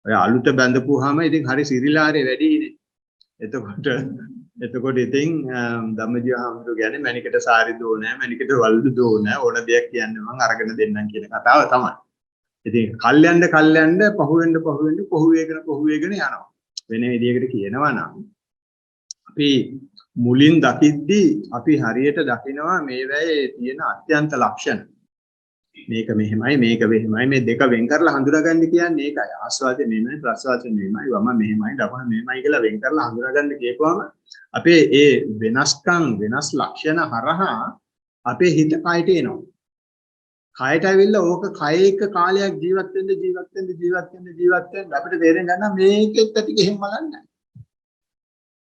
ඔය අලුත බඳපුවාම ඉතින් හරි සිරිලාරේ වැඩිනේ. එතකොට ඉතින් ධම්මජීව හාමුදුරුවෝ කියන්නේ මණිකට සාරි දෝනෑ මණිකට වල්දු දෝනෑ ඕන දෙයක් කියන්නේ මම අරගෙන දෙන්නම් කියන කතාව තමයි. ඉතින් කල්යන්න පහු වේගෙන යනවා. වෙන විදිහකට කියනවා නම් අපි මුලින් දකිද්දී අපි හරියට දකිනවා මේවැයේ තියෙන අත්‍යන්ත ලක්ෂණ. මේක මෙහෙමයි මේ දෙක වෙන් කරලා හඳුනාගන්න කියන්නේ ඒකයි. ආස්වාදය මෙහෙමයි ප්‍රසවාසය මෙහෙමයි වම මෙහෙමයි දකුණ මෙහෙමයි කියලා වෙන් කරලා හඳුනාගන්න කියපුවම අපේ ඒ වෙනස් ලක්ෂණ හරහා අපේ හිත කයට එනවා. කයට ඇවිල්ලා ඕක කය එක්ක කාලයක් ජීවත් වෙන්න අපිට තේරෙන්න ගන්න මේකෙත් ටික එහෙම බලන්න.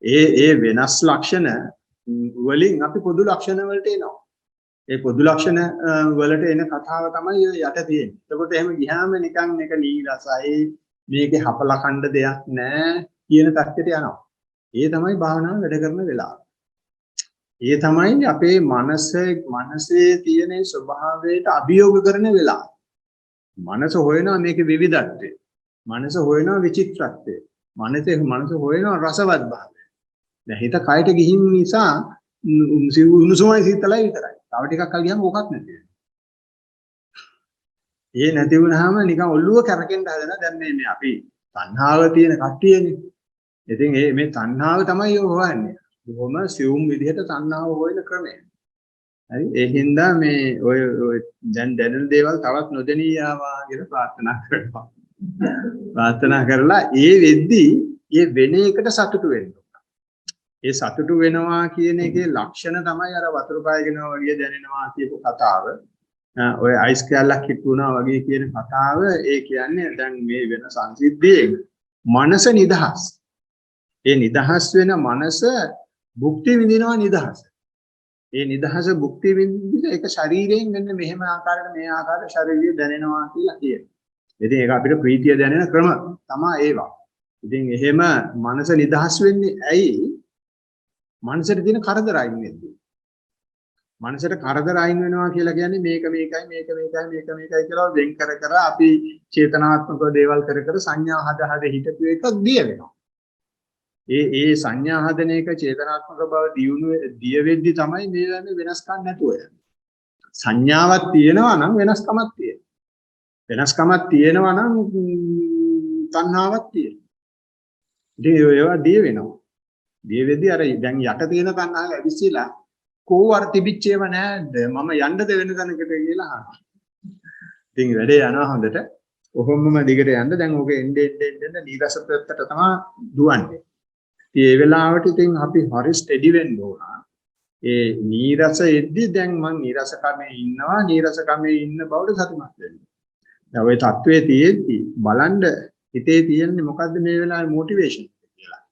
ඒ වෙනස් ලක්ෂණ වලින් අපි පොදු ලක්ෂණ වලට එනවා. ඒ පොදු ලක්ෂණ වලට එන කතාව තමයි යට තියෙන්නේ. එතකොට එහෙම ගියාම නිකන් එක නීරසයි මේකේ හපලා කණ්ඩ දෙයක් නැහැ කියන තත්ත්වයට යනවා. ඒ තමයි භාවනාව වැඩ කරන වෙලාව. ඒ තමයි අපේ මනසේ තියෙන ස්වභාවයට අභියෝග කරන වෙලාව. මනස හොයනවා මේකේ විවිධත්වය. මනස හොයනවා විචිත්‍රත්වය. මනස හොයනවා රසවත් භාවය. දැන් හිත කයට ගිහින් නිසා උණුසුමයි සීතලයි විතරයි. තව ටිකක් කල් ගියාම ඕකක් නැති වෙනවා. ඒ නැති වුනහම නිකන් ඔළුව කැරකෙන්න හදනවා. දැන් මේ අපි තණ්හාව තියෙන කට්ටියනේ. ඉතින් මේ තණ්හාව තමයි හොයන්නේ. බොහොම සියුම් විදිහට තණ්හාව හොයන ක්‍රමය. හරි ඒ හින්දා මේ ඔය දැන් දැනෙන දේවල් තවත් නොදෙනී ආවා කියලා ප්‍රාර්ථනා කරනවා. ප්‍රාර්ථනා කරලා ඒ වෙද්දී ඒ වෙන එකට සතුටු වෙන්න. ඒ සතුටු වෙනවා කියන එකේ ලක්ෂණ තමයි අර වතුර පායගෙනවා වගේ දැනෙනවා කියපු කතාව. ඔය අයිස් කැල්ලක් හිටුණා වගේ කියන කතාව ඒ කියන්නේ දැන් මේ වෙන සංසිද්ධියේ මනස නිදහස්. ඒ නිදහස් වෙන මනස භුක්ති විඳිනවා නිදහස. ඒ නිදහස භුක්ති විඳින එක ශරීරයෙන් මෙන්න මෙහෙම ආකාරයට මේ ආකාරයට ශරීරය දැනෙනවා කියලා කියනවා. ඉතින් ඒක අපිට ප්‍රීතිය දැනෙන ක්‍රම තමයි ඒවා. ඉතින් එහෙම මනස නිදහස් වෙන්නේ ඇයි? මනසට තියෙන කරදර අයින් වෙද්දී. මනසට කරදර අයින් වෙනවා කියලා කියන්නේ මේක මේකයි කියලා වෙන් කර අපි චේතනාත්මක දේවල් කර සංඥා හද හිතපු එකක් දිය වෙනවා. ඒ සංඥා හදන එක චේතනාත්මක බව දිය වෙද්දී තමයි මේ වෙනස්කම් නැතුව යන්නේ. සංඥාවක් තියෙනවා නම් වෙනස්කමක් තියෙනවා. වෙනස්කමක් තියෙනවා නම් තණ්හාවක් තියෙනවා. ඉතින් ඒවා දිය වෙනවා. දිය වෙද්දී අර දැන් යට තියෙන තණ්හාව ඇවිස්සලා කෝ අර තිබිච්චේව නෑද මම යන්නද වෙන තැනකට කියලා අහනවා. ඉතින් වැඩේ යනවා හොඳට. කොහොමම දිගට යන්න දැන් ඕක එන්න නීරස පැත්තට තමයි දුවන්නේ. ඉතින් ඒ වෙලාවට ඉතින් අපි හරි ස්ටෙඩි වෙන්න ඕන. ඒ නීරස එද්දි දැන් මං නීරස කමේ ඉන්නවා නීරස කමේ ඉන්න බවට සතුටුමත් වෙන්න. දැන් ওই தત્ත්වයේ තියෙද්දි බලන්න හිතේ තියෙන්නේ මොකද්ද මේ වෙලාවේ මොටිවේෂන් කියලා.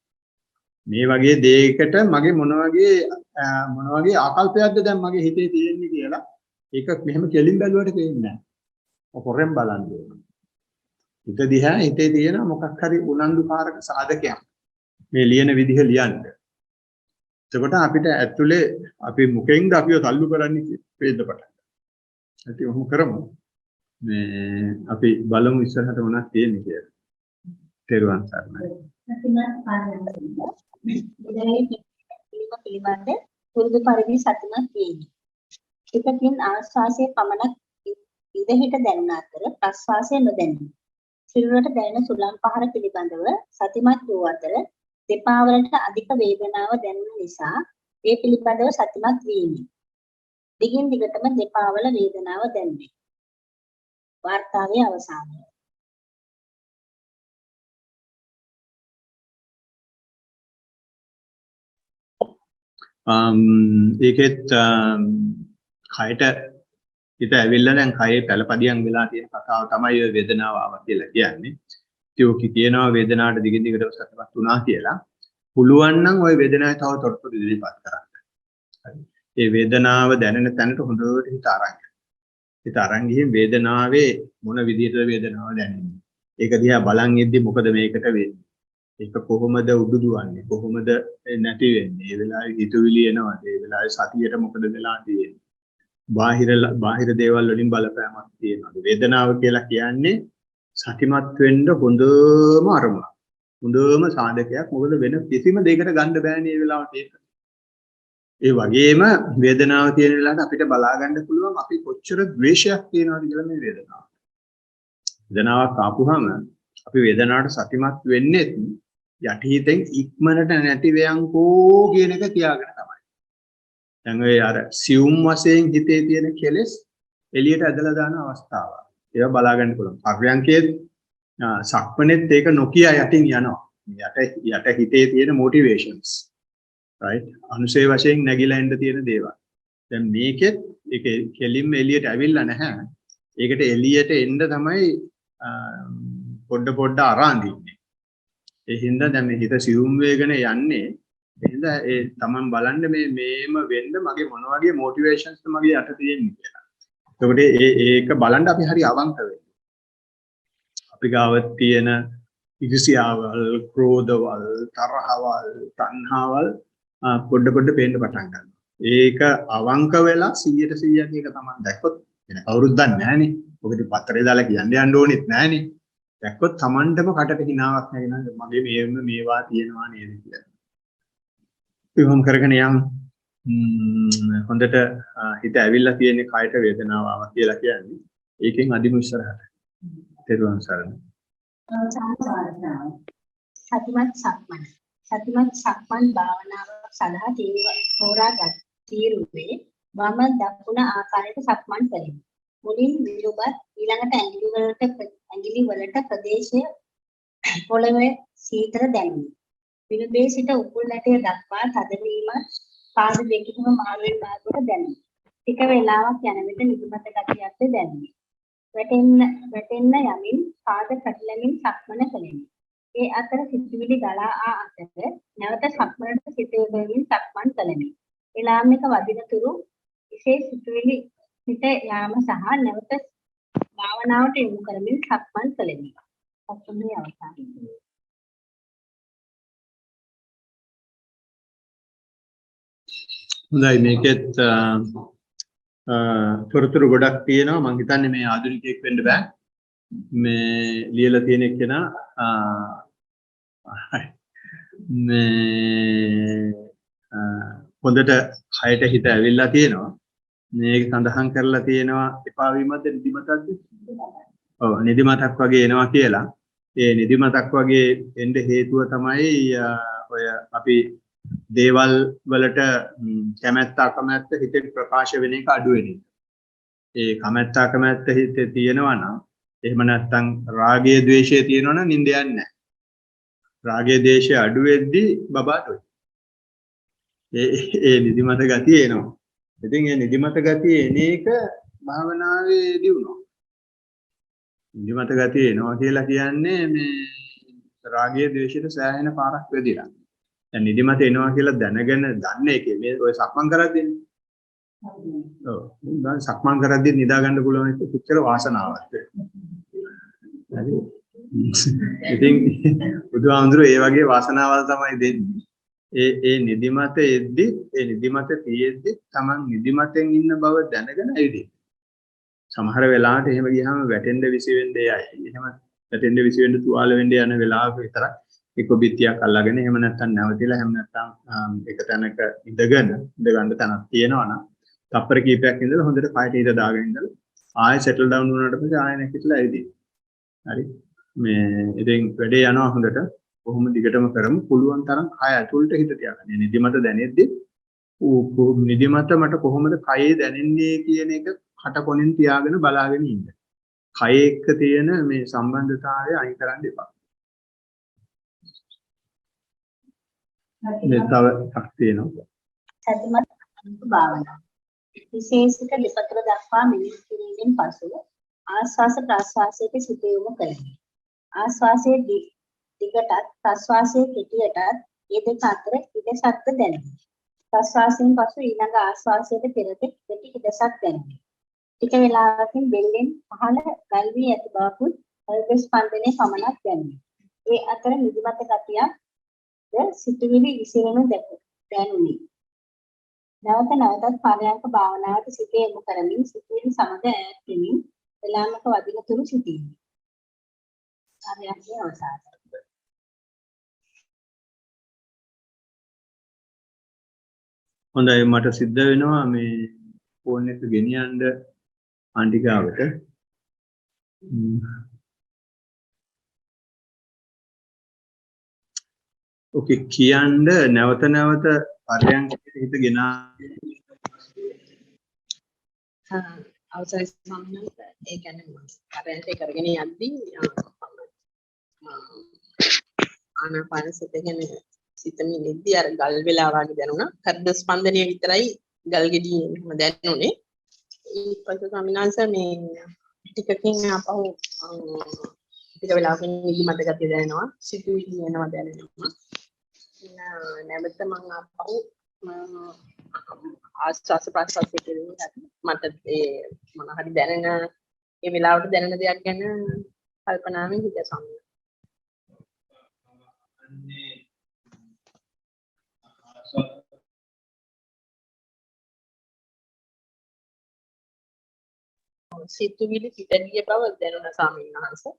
මේ වගේ දෙයකට මගේ මොන වගේ ආකල්පයක්ද දැන් මගේ හිතේ තියෙන්නේ කියලා ඒක මෙහෙම කෙලින් බැලුවට පේන්නේ නැහැ. ඔකොරෙන් බලන්න ඕන. හිත දිහා හිතේ තියෙන මොකක් හරි උනන්දුකාරක සාධකයක්. මේ ලියන විදිහ ලියන්න. එතකොට අපිට ඇතුලේ අපි මුකෙන්ද අපිව තල්ලු කරන්නේ වේද පටන්. ඉතින් ඔහොම කරමු. මේ අපි බලමු ඉස්සරහට මොනවද තියෙන්නේ කියලා. තෙරුවන් සරණයි. පිළිබඳ පුරුදු පරිදි සතුටුමත් වේවි. එකකින් ආස්වාසයේ පමණක් ඉදහිට දැනෙන අතර ප්‍රස්වාසය නොදැනේ. සිරුරට දැනෙන සුළං පහර පිළිබඳව සතිමත් වූ අතර දෙපා වලට අධික වේදනාව දැනෙන නිසා ඒ පිළිබඳව සතිමත් වීමි. දිගින් දිගටම දෙපා වල වේදනාව දැනේ. වාර්තාවේ අවසානය. ඒකෙත් කයට හිත ඇවිල්ලා දැන් කයේ පළපදියම් වෙලා තියෙන කතාව තමයි ඔය වේදනාව ආවා කියලා කියන්නේ. ඉතින් ඔක කියනවා වේදනාවට දිගින් දිගටම සතුටුමත් වුණා කියලා. පුළුවන් නම් ওই වේදනාවේ තව තොරතුරු ඉදිරිපත් කරන්න. හරි. ඒ වේදනාව දැනෙන තැනට හොඳට හිත අරන් යන්න. හිත අරන් ගිහින් වේදනාවේ මොන විදිහටද වේදනාව දැනෙන්නේ. ඒක දිහා බලන් ඉද්දි මොකද මේකට වෙන්නේ? ඒක කොහොමද උඩුදුවන්නේ? කොහොමද නැති වෙන්නේ? ඒ වෙලාවේ හිතුවිලි එනවාද? ඒ වෙලාවේ සතියට මොකද වෙලා තියෙන්නේ? බාහිර දේවල් වලින් බලපෑමක් තියෙනවා. වේදනාව කියලා කියන්නේ සතිමත් වෙන්න හොඳම අරමුණ. හොඳම සාධකයක්. මොකද වෙන කිසිම දෙයකට ගන්න බෑනේ මේ වෙලාවට ඒක. ඒ වගේම වේදනාව තියෙන වෙලාවට අපිට බලා ගන්න පුළුවන් අපි කොච්චර ද්වේෂයක් තියෙනවද කියලා මේ වේදනාව. වේදනාවක් ආපුහම අපි වේදනාවට සතිමත් වෙන්නේ යටිහිතෙන් ඉක්මනට නැති වෙයන්කෝ කියන එක තියාගෙන තමයි. දැන් ඔය අර සියුම් වශයෙන් හිතේ තියෙන කෙලෙස් එළියට ඇදලා දාන අවස්ථාව. ඒවා බලා ගන්න පුළුවන්. පර්යංකයේ සක්මනේත් ඒක නොකිය යටින් යනවා. යට හිතේ තියෙන motivations. right? අනුසේ වශයෙන් නැగిලා එන්න තියෙන දේවල්. දැන් මේකෙත් ඒක කෙලින්ම එළියට ඇවිල්ලා නැහැ. ඒකට එළියට එන්න තමයි පොඩ අරන් ඉන්නේ. ඒ හින්දා දැන් මේ හිත සියුම් වේගන යන්නේ. ඒ හින්දා ඒ තමන් බලන්න මේම වෙන්න මගේ මොන වගේ motivations මගේ යට තියෙන්නේ කියලා. එතකොට ඒක බලන්න අපි හරි අවංක වෙන්න. අපි ගාව තියෙන ඉරිසියාවල්, ක්‍රෝධවල්, තරහවල්, තණ්හාවල් පොඩ පේන්න පටන් ගන්නවා. ඒක අවංක වෙලා 100% ඒක තමයි දැක්කොත් වෙන කවුරුත් දන්නේ නැහනේ. ඔකට පත්‍රේ දාලා කියන්න යන්න ඕනෙත් නැහනේ. දැක්කොත් Tamandම කටට හිනාවක් නැගෙනවා මගේ මේවා තියෙනවා නේද කියලා. ඒවම් කරගෙන යම් හොඳට හිත ඇවිල්ලා තියෙන කයට වේදනාව ආවා කියලා කියන්නේ. ඒකෙන් අදිමු ඉස්සරහට. තෙරුවන් සරණයි. සතිමත් සක්මන් භාවනාව සඳහා තෝරාගත් තීරුවේ වම දකුණ ආකාරයට සක්මන් කරමි. මුලින් විලුඹත් ඊළඟට ඇඟිලි වලට ප්‍රදේශය පොළවේ සීතල දැනුනි. විලුඹේ සිට උකුල් ඇටය දක්වා තදවීම පාද දෙකකම මාරුවෙන් මාරුවට දැනුනි. ටික වේලාවක් යන විට නිදිමත ගතියක්ද දැනුනි. වැටෙන්න යමින් පාද කඩලමින් සක්මන කළෙමි. ඒ අතර සිතුවිලි ගලා ආ අතර නැවත සක්මනට සිත යොදමින් සක්මන් කළෙමි. එලාම් එක වදින තුරු විශේෂ සිතුවිලි සිත යාම සහ නැවත භාවනාවට යොමු කරමින් සක්මන් කළෙමි. සක්මනේ අවසානය. හොඳයි මේකෙත් තොරතුරු ගොඩක් තියෙනවා. මම හිතන්නේ මේ ආධුනිකයෙක් වෙන්න බෑ. මේ ලියලා තියෙන කෙනා මේ හොඳට හයට හිත ඇවිල්ලා තියෙනවා. මේක සඳහන් කරලා තියෙනවා එපා වීමද නිදිමතක්ද? ඔව් නිදිමතක් වගේ එනවා කියලා. ඒ නිදිමතක් වගේ එන්න හේතුව තමයි ඔය අපි දේවල් වලට කැමැත්ත අකමැත්ත හිතේ ප්‍රකාශ වෙන එක අඩු වෙන එක. ඒ කැමැත්ත අකමැත්ත හිතේ තියෙනවා නම් එහෙම නැත්නම් රාගය ද්වේෂය තියෙනවා නම් නිින්ද යන්නේ නැහැ. රාගය ද්වේෂය අඩු වෙද්දී බබාටොයි. ඒ නිදිමත ගතිය එනවා. ඉතින් මේ නිදිමත ගතිය එන එක භාවනාවේ දියුණුව. නිදිමත ගතිය එනවා කියලා කියන්නේ මේ රාගය ද්වේෂයට සෑහෙන පාරක් වෙදිලා. දැන් නිදිමත එනවා කියලා දැනගෙන දන්නේ එකේ මේ ඔය සක්මන් කරද්දීනේ. ඔව්. දැන් සක්මන් කරද්දී නිදා ගන්න පුළුවන් එක පිටතර වාසනාවක්. හරි. ඉතින් බුදුහාමුදුරුවෝ ඒ වගේ වාසනාවල් තමයි දෙන්නේ. ඒ නිදිමත එද්දි ඒ නිදිමත තියෙද්දි Taman නිදිමතෙන් ඉන්න බව දැනගෙන ඇවිදින්න. සමහර වෙලාවට එහෙම ගියාම වැටෙන්න විසි වෙන්න යයි. එහෙම වැටෙන්න විසි වෙන්න තුවාල වෙන්න යන වෙලාවක විතරක් එක්ක බිත්තියක් අල්ලගෙන එහෙම නැත්නම් නැවතිලා එහෙම නැත්නම් එක තැනක ඉඳ ගන්න තැනක් තියෙනවා නම් තප්පර කීපයක් ඉඳලා හොඳට කයට හිත දාගෙන ඉඳලා ආයෙ සෙටල් ඩවුන් වුණාට පස්සේ ආයෙ නැගිටලා ඇවිදින්න. හරි. මේ ඉතින් වැඩේ යනවා හොඳට. කොහොම දිගටම කරමු පුළුවන් තරම් කය ඇතුළට හිත තියාගන්න. නිදිමත දැනෙද්දි නිදිමත මට කොහොමද කයේ දැනෙන්නේ කියන එක කටකොණින් තියාගෙන බලාගෙන ඉන්න. කය එක්ක තියෙන මේ සම්බන්ධතාවය අයින් කරන්න එපා. මේ තව එකක් තියෙනවා. සතිමත් භාවනාව. විශේෂිත දෙපතර දක්වා මෙනෙහි කිරීමෙන් පසු ආස්වාස ප්‍රාස්වාසයේ සිත යොමු කරමි. ආස්වාසයේ දිගටත් ප්‍රස්වාසයේ කෙටියටත් ඒ දෙක අතර ඉඩසක්ද දැනෙනවා. ප්‍රස්වාසයෙන් පසු ඊළඟ ආස්වාසයට පෙරට කෙටි ඉඩසක් දැනෙනවා. ටික වේලාවකින් බෙල්ලෙන් පහළ ගල් වී ඇති බවකුත් හෘද ස්පන්දනයේ පමණක් දැනෙනවා. ඒ අතර නිදිමත ගතියක්ද සිතුවිලි විසිරෙනු දැනුනි. නැවත නැවතත් පරයන්ක භාවනාවට සිත යොමු කරමින් සිතුවිලි සමග ඈත් වෙමින් වෙලාමක වදින තුරු සිටීමි. පරයන්කේ අවසානය. හොඳයි මට සිද්ධ වෙනවා මේ ෆෝන් එක ගෙනියන්න ආන්ටිකාවට. ඕකේ කියන්න නැවත නැවත පරයන්කයට හිත ගෙනා අවසරයි ස්වාමීන් ඒ කියන්නේ පරයන්කේ කරගෙන යද්දී ආනාපාන සතිය කියන්නේ සිතමින් ඉද්දී අර ගල් වෙලා වගේ දැනුණා. හෘද ස්පන්දනය විතරයි ගල් ගෙඩියෙම දැනුනේ. ඊට පස්සේ ස්වාමීන් වහන්සේ මේ ටිකකින් ආපහු ටික වෙලාවකින් නිදිමත ගතිය දැනෙනවා. සිතුවිලි එනවා දැනෙනවා. නැවත මම ආපහු ආස්වාස ප්‍රාස්වාසයේ කියන්නේ මට ඒ මොන හරි දැනෙන ඒ වෙලාවට දැනෙන දෙයක් ගැන කල්පනාවෙන් හිත සම්මත. සිතුවිලි පිටගිය බව දැනුණ ස්වාමීන් වහන්සේ.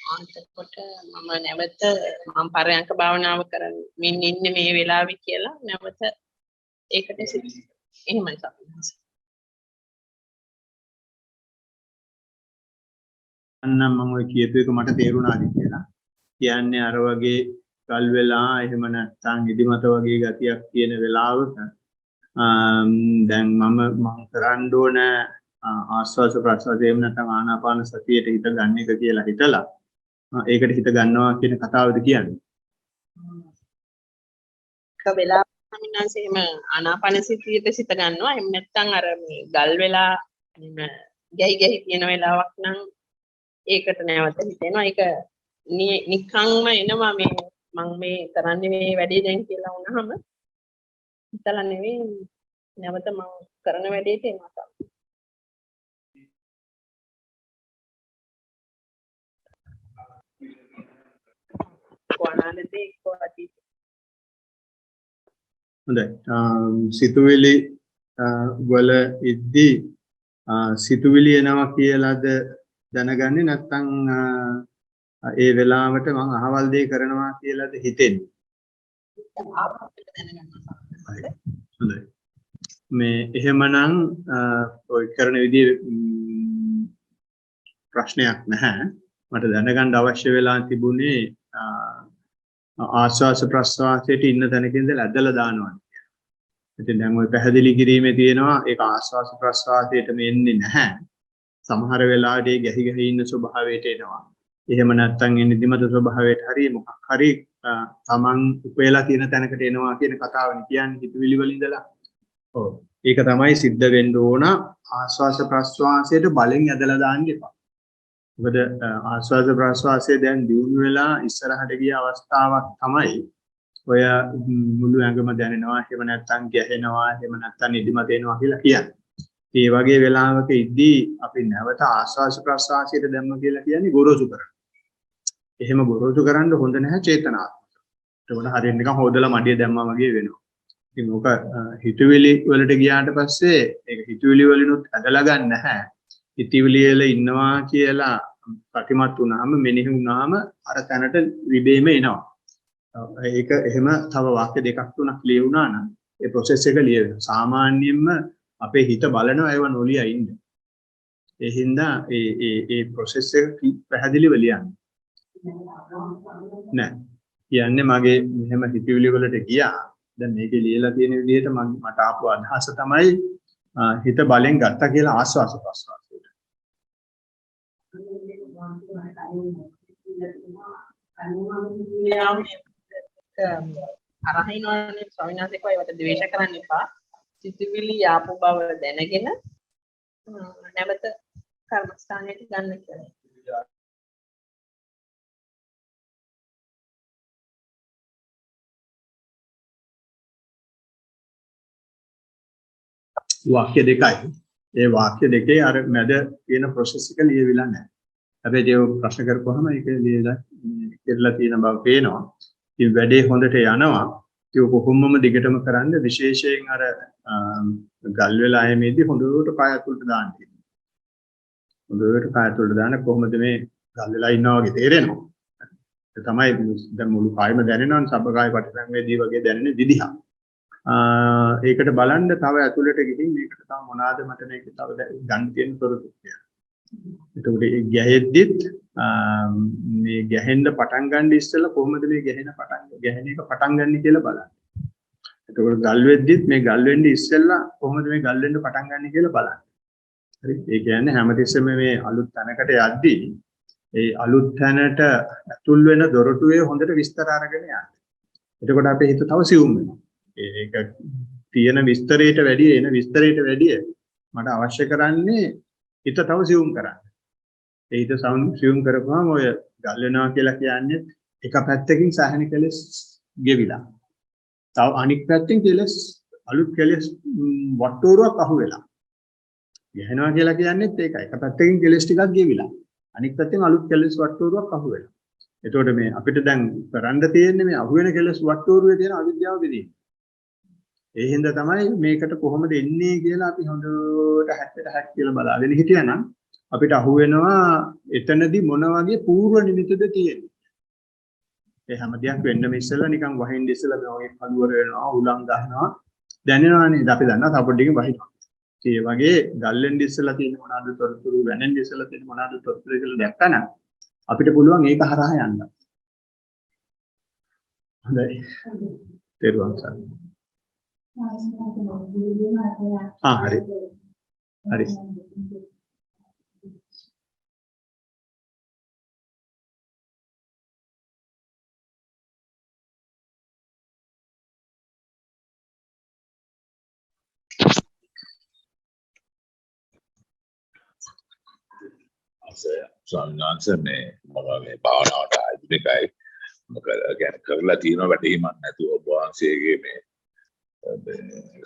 ආන්තකොට මම නැවත මම පරයන්ක භාවනාව කරමින් ඉන්නේ මේ වෙලාවේ කියලා නැවත ඒකට එහෙමයි ස්වාමීන් වහන්සේ. අන්නම් මම ඔය කියපු එක මට තේරුණාද කියලා. කියන්නේ අර වගේ ගල් වෙලා එහෙම නැත්නම් නිදිමත වගේ ගතියක් තියෙන වෙලාවක දැන් මම කරන්න ඕන ආස්වාස ප්‍රාස්වාසය එහෙම නැත්නම් ආනාපාන සතියට හිත ගන්න එක කියලා හිතලා ඒකට හිත ගන්නවා කියන කතාවද කියන්නේ. වෙලාව සමිනාංශ එහෙම ආනාපාන සතියට සිත ගන්නවා. එහෙම නැත්නම් අර මේ ගල් වෙලා ගැහි තියෙන වෙලාවක් නම් ඒකට නැවත හිතෙනවා. ඒක නිකන්ම එනවා මේ මම මේ කරන්නේ මේ වැඩේ දැන් කියලා වුණාම හිතලා නෙවෙයි නැවත මම කරන වැඩේට එනවා. හොඳයි. සිතුවිලි වල ඉද්දී සිතුවිලි එනවා කියලාද දැනගන්නේ නැත්නම් ඒ වෙලාවට මම අහවල් දේ කරනවා කියලාද හිතෙන්නේ? හොඳයි. මේ එහෙමනම් ඔය කරන විදිහේ ප්‍රශ්නයක් නැහැ. මට දැනගන්න අවශ්‍ය වෙලා තිබුණේ ආස්වාස ප්‍රස්වාසයට ඉන්න තැනක ඉඳලා ඇදලා දානවා. ඉතින් දැන් ওই පැහැදිලි කිරීමේ තියෙනවා ඒක ආස්වාස ප්‍රස්වාසයට මෙන්නේ නැහැ. සමහර වෙලාවට ඒ ගැහි ගැහි ඉන්න ස්වභාවයට එනවා. එහෙම නැත්නම් ඒ නිදිමත ස්වභාවයට හරි මොකක් හරි තමන් උපයලා තියෙන තැනකට එනවා කියන කතාවනේ කියන්නේ හිතවිලි වල ඉඳලා. ඔව්. ඒක තමයි සිද්ධ වෙන්න ඕන ආස්වාස ප්‍රස්වාසයට බලෙන් ඇදලා දාන්න එපා. මොකද ආස්වාස ප්‍රස්වාසයේ දැන් දියුණු වෙලා ඉස්සරහට ගිය අවස්ථාවක් තමයි ඔය මුළු ඇඟම දැනෙනවා එහෙම නැත්නම් ගැහෙනවා එහෙම නැත්නම් නිදිමත එනවා කියලා කියන්නේ. ඒ වගේ වෙලාවක ඉද්දී අපි නැවත ආස්වාස ප්‍රස්වාසයට දැම්ම කියලා කියන්නේ ගොරෝසු කරන. එහෙම ගොරෝසු කරන්න හොඳ නැහැ චේතනාත්මක. ඒකට හරියට නිකන් හොදලා මඩිය දැම්මා වගේ වෙනවා. ඉතින් මොක හිතවිලි වලට ගියාට පස්සේ ඒක හිතවිලි වලිනුත් ඇදලා ගන්න නැහැ. හිතවිලි වල ඉන්නවා කියලා ප්‍රතිමත් වුණාම මෙනෙහි වුණාම අර තැනට විබේම එනවා. ඒක එහෙම තව වාක්‍ය දෙකක් තුනක් ලියුණා නම් ඒ process එක ලියවෙනවා. සාමාන්‍යයෙන්ම අපේ හිත බලනවා ඒව නොලියා ඉන්න. ඒ හින්දා ඒ process එක පැහැදිලිව ලියන්න. නෑ. කියන්නේ මගේ මෙහෙම හිතවිලි වලට ගියා. දැන් මේකේ ලියලා තියෙන විදිහට මට ආපු අදහස තමයි හිත බලෙන් ගත්තා කියලා ආස්වාස ප්‍රස්වාසයට. අරහිනවනේ ස්වාමීන් වහන්සේ කෝ ඒවට ද්වේෂ කරන්න එපා. සිතුවිලි ආපු බව දැනගෙන නැවත කර්මස්ථානයට ගන්න කියලා. වාක්‍ය දෙකයි. ඒ වාක්‍ය දෙකේ අර මැද තියෙන process එක ලියවිලා නැහැ. හැබැයි ඒක ප්‍රශ්න කරපුවාම ඒක ලියලා ඉතිරලා තියෙන බව පේනවා. ඉතින් වැඩේ හොඳට යනවා. ඒක කොහොමම දිගටම කරන්න විශේෂයෙන් අර ගල් වෙලා ආයමේදී හොඳට කය ඇතුළට දාන්න තියෙනවා. හොඳට කය ඇතුළට දාන්න කොහොමද මේ ගල් වෙලා ඉන්නවා වගේ තේරෙනවා. ඒ තමයි දැන් මුළු කායම දැනෙනවා සබ්බකාය පටිසංවේදී වගේ දැනෙන විදිහ. ඒකට බලන්න තව ඇතුළට ගිහින් මේකට තව මොනවාද මට මේක තව ගන්න තියෙන තොරතුරු කියලා. එතකොට ඒ ගැහෙද්දිත් මේ ගැහෙන්න පටන් ගන්න ඉස්සෙල්ලා කොහොමද මේ ගැහෙන එක පටන් ගන්න කියලා බලන්න. එතකොට ගල් වෙද්දිත් මේ ගල් වෙන්න ඉස්සෙල්ලා කොහොමද මේ ගල් වෙන්න පටන් ගන්න කියලා බලන්න. හරි. ඒ කියන්නේ හැමතිස්සෙම මේ අලුත් තැනකට යද්දී ඒ අලුත් තැනට ඇතුල් වෙන දොරටුවේ හොඳට විස්තර අරගෙන යන්න. එතකොට අපේ හිත තව සියුම් වෙනවා. ඒක තියෙන විස්තරයට වැඩිය එන විස්තරයට වැඩිය මට අවශ්‍ය කරන්නේ හිත තව සියුම් කරන්න. ඒ හිත සියුම් කරපුවාම ඔය ගල් වෙනවා කියලා කියන්නේ එක පැත්තකින් සාහන කෙලස් ගෙවිලා. තව අනික් පැත්තෙන් කෙලස් අලුත් කෙලස් වට්ටෝරුවක් අහු වෙලා. ගහනවා කියලා කියන්නේත් ඒකයි. එක පැත්තකින් කෙලස් ටිකක් ගෙවිලා. අනික් පැත්තෙන් අලුත් කෙලස් වට්ටෝරුවක් අහු වෙලා. එතකොට මේ අපිට දැන් කරන්න තියෙන්නේ මේ අහු වෙන කෙලස් වට්ටෝරුවේ තියෙන අවිද්‍යාව බෙදීම. ඒ හින්දා තමයි මේකට කොහොමද එන්නේ කියලා අපි හොඳට හැක් කියලා බලාගෙන හිටියනම් අපිට අහු වෙනවා එතනදී මොන වගේ පූර්ව නිමිතද තියෙන්නේ. ඒ හැම දෙයක් වෙන්නම ඉස්සෙල්ලා නිකන් වහින්න ඉස්සෙල්ලා මේ වගේ කලවර වෙනවා උලන් ගන්නවා දැනෙනවනේ. අපි දන්නවා සපොට්ටින් වහිනවා. ඒ වගේ ගල්ලෙන් ඉස්සෙල්ලා තියෙන මොනවාද තොරතුරු වෙනෙන් ඉස්සෙල්ලා තියෙන මොනවාද තොරතුරු කියලා දැක්කනම් අපිට පුළුවන් ඒක හරහා යන්න. හොඳයි. තේරුම් ගන්න. හරි. හරි. ස්වාමීන් වහන්සේ මේ මම මේ භාවනාවට ආයුධ දෙකයි මොකද කියන්නේ කරලා තියෙන වැටීමක් නැතුව ඔබ වහන්සේගේ මේ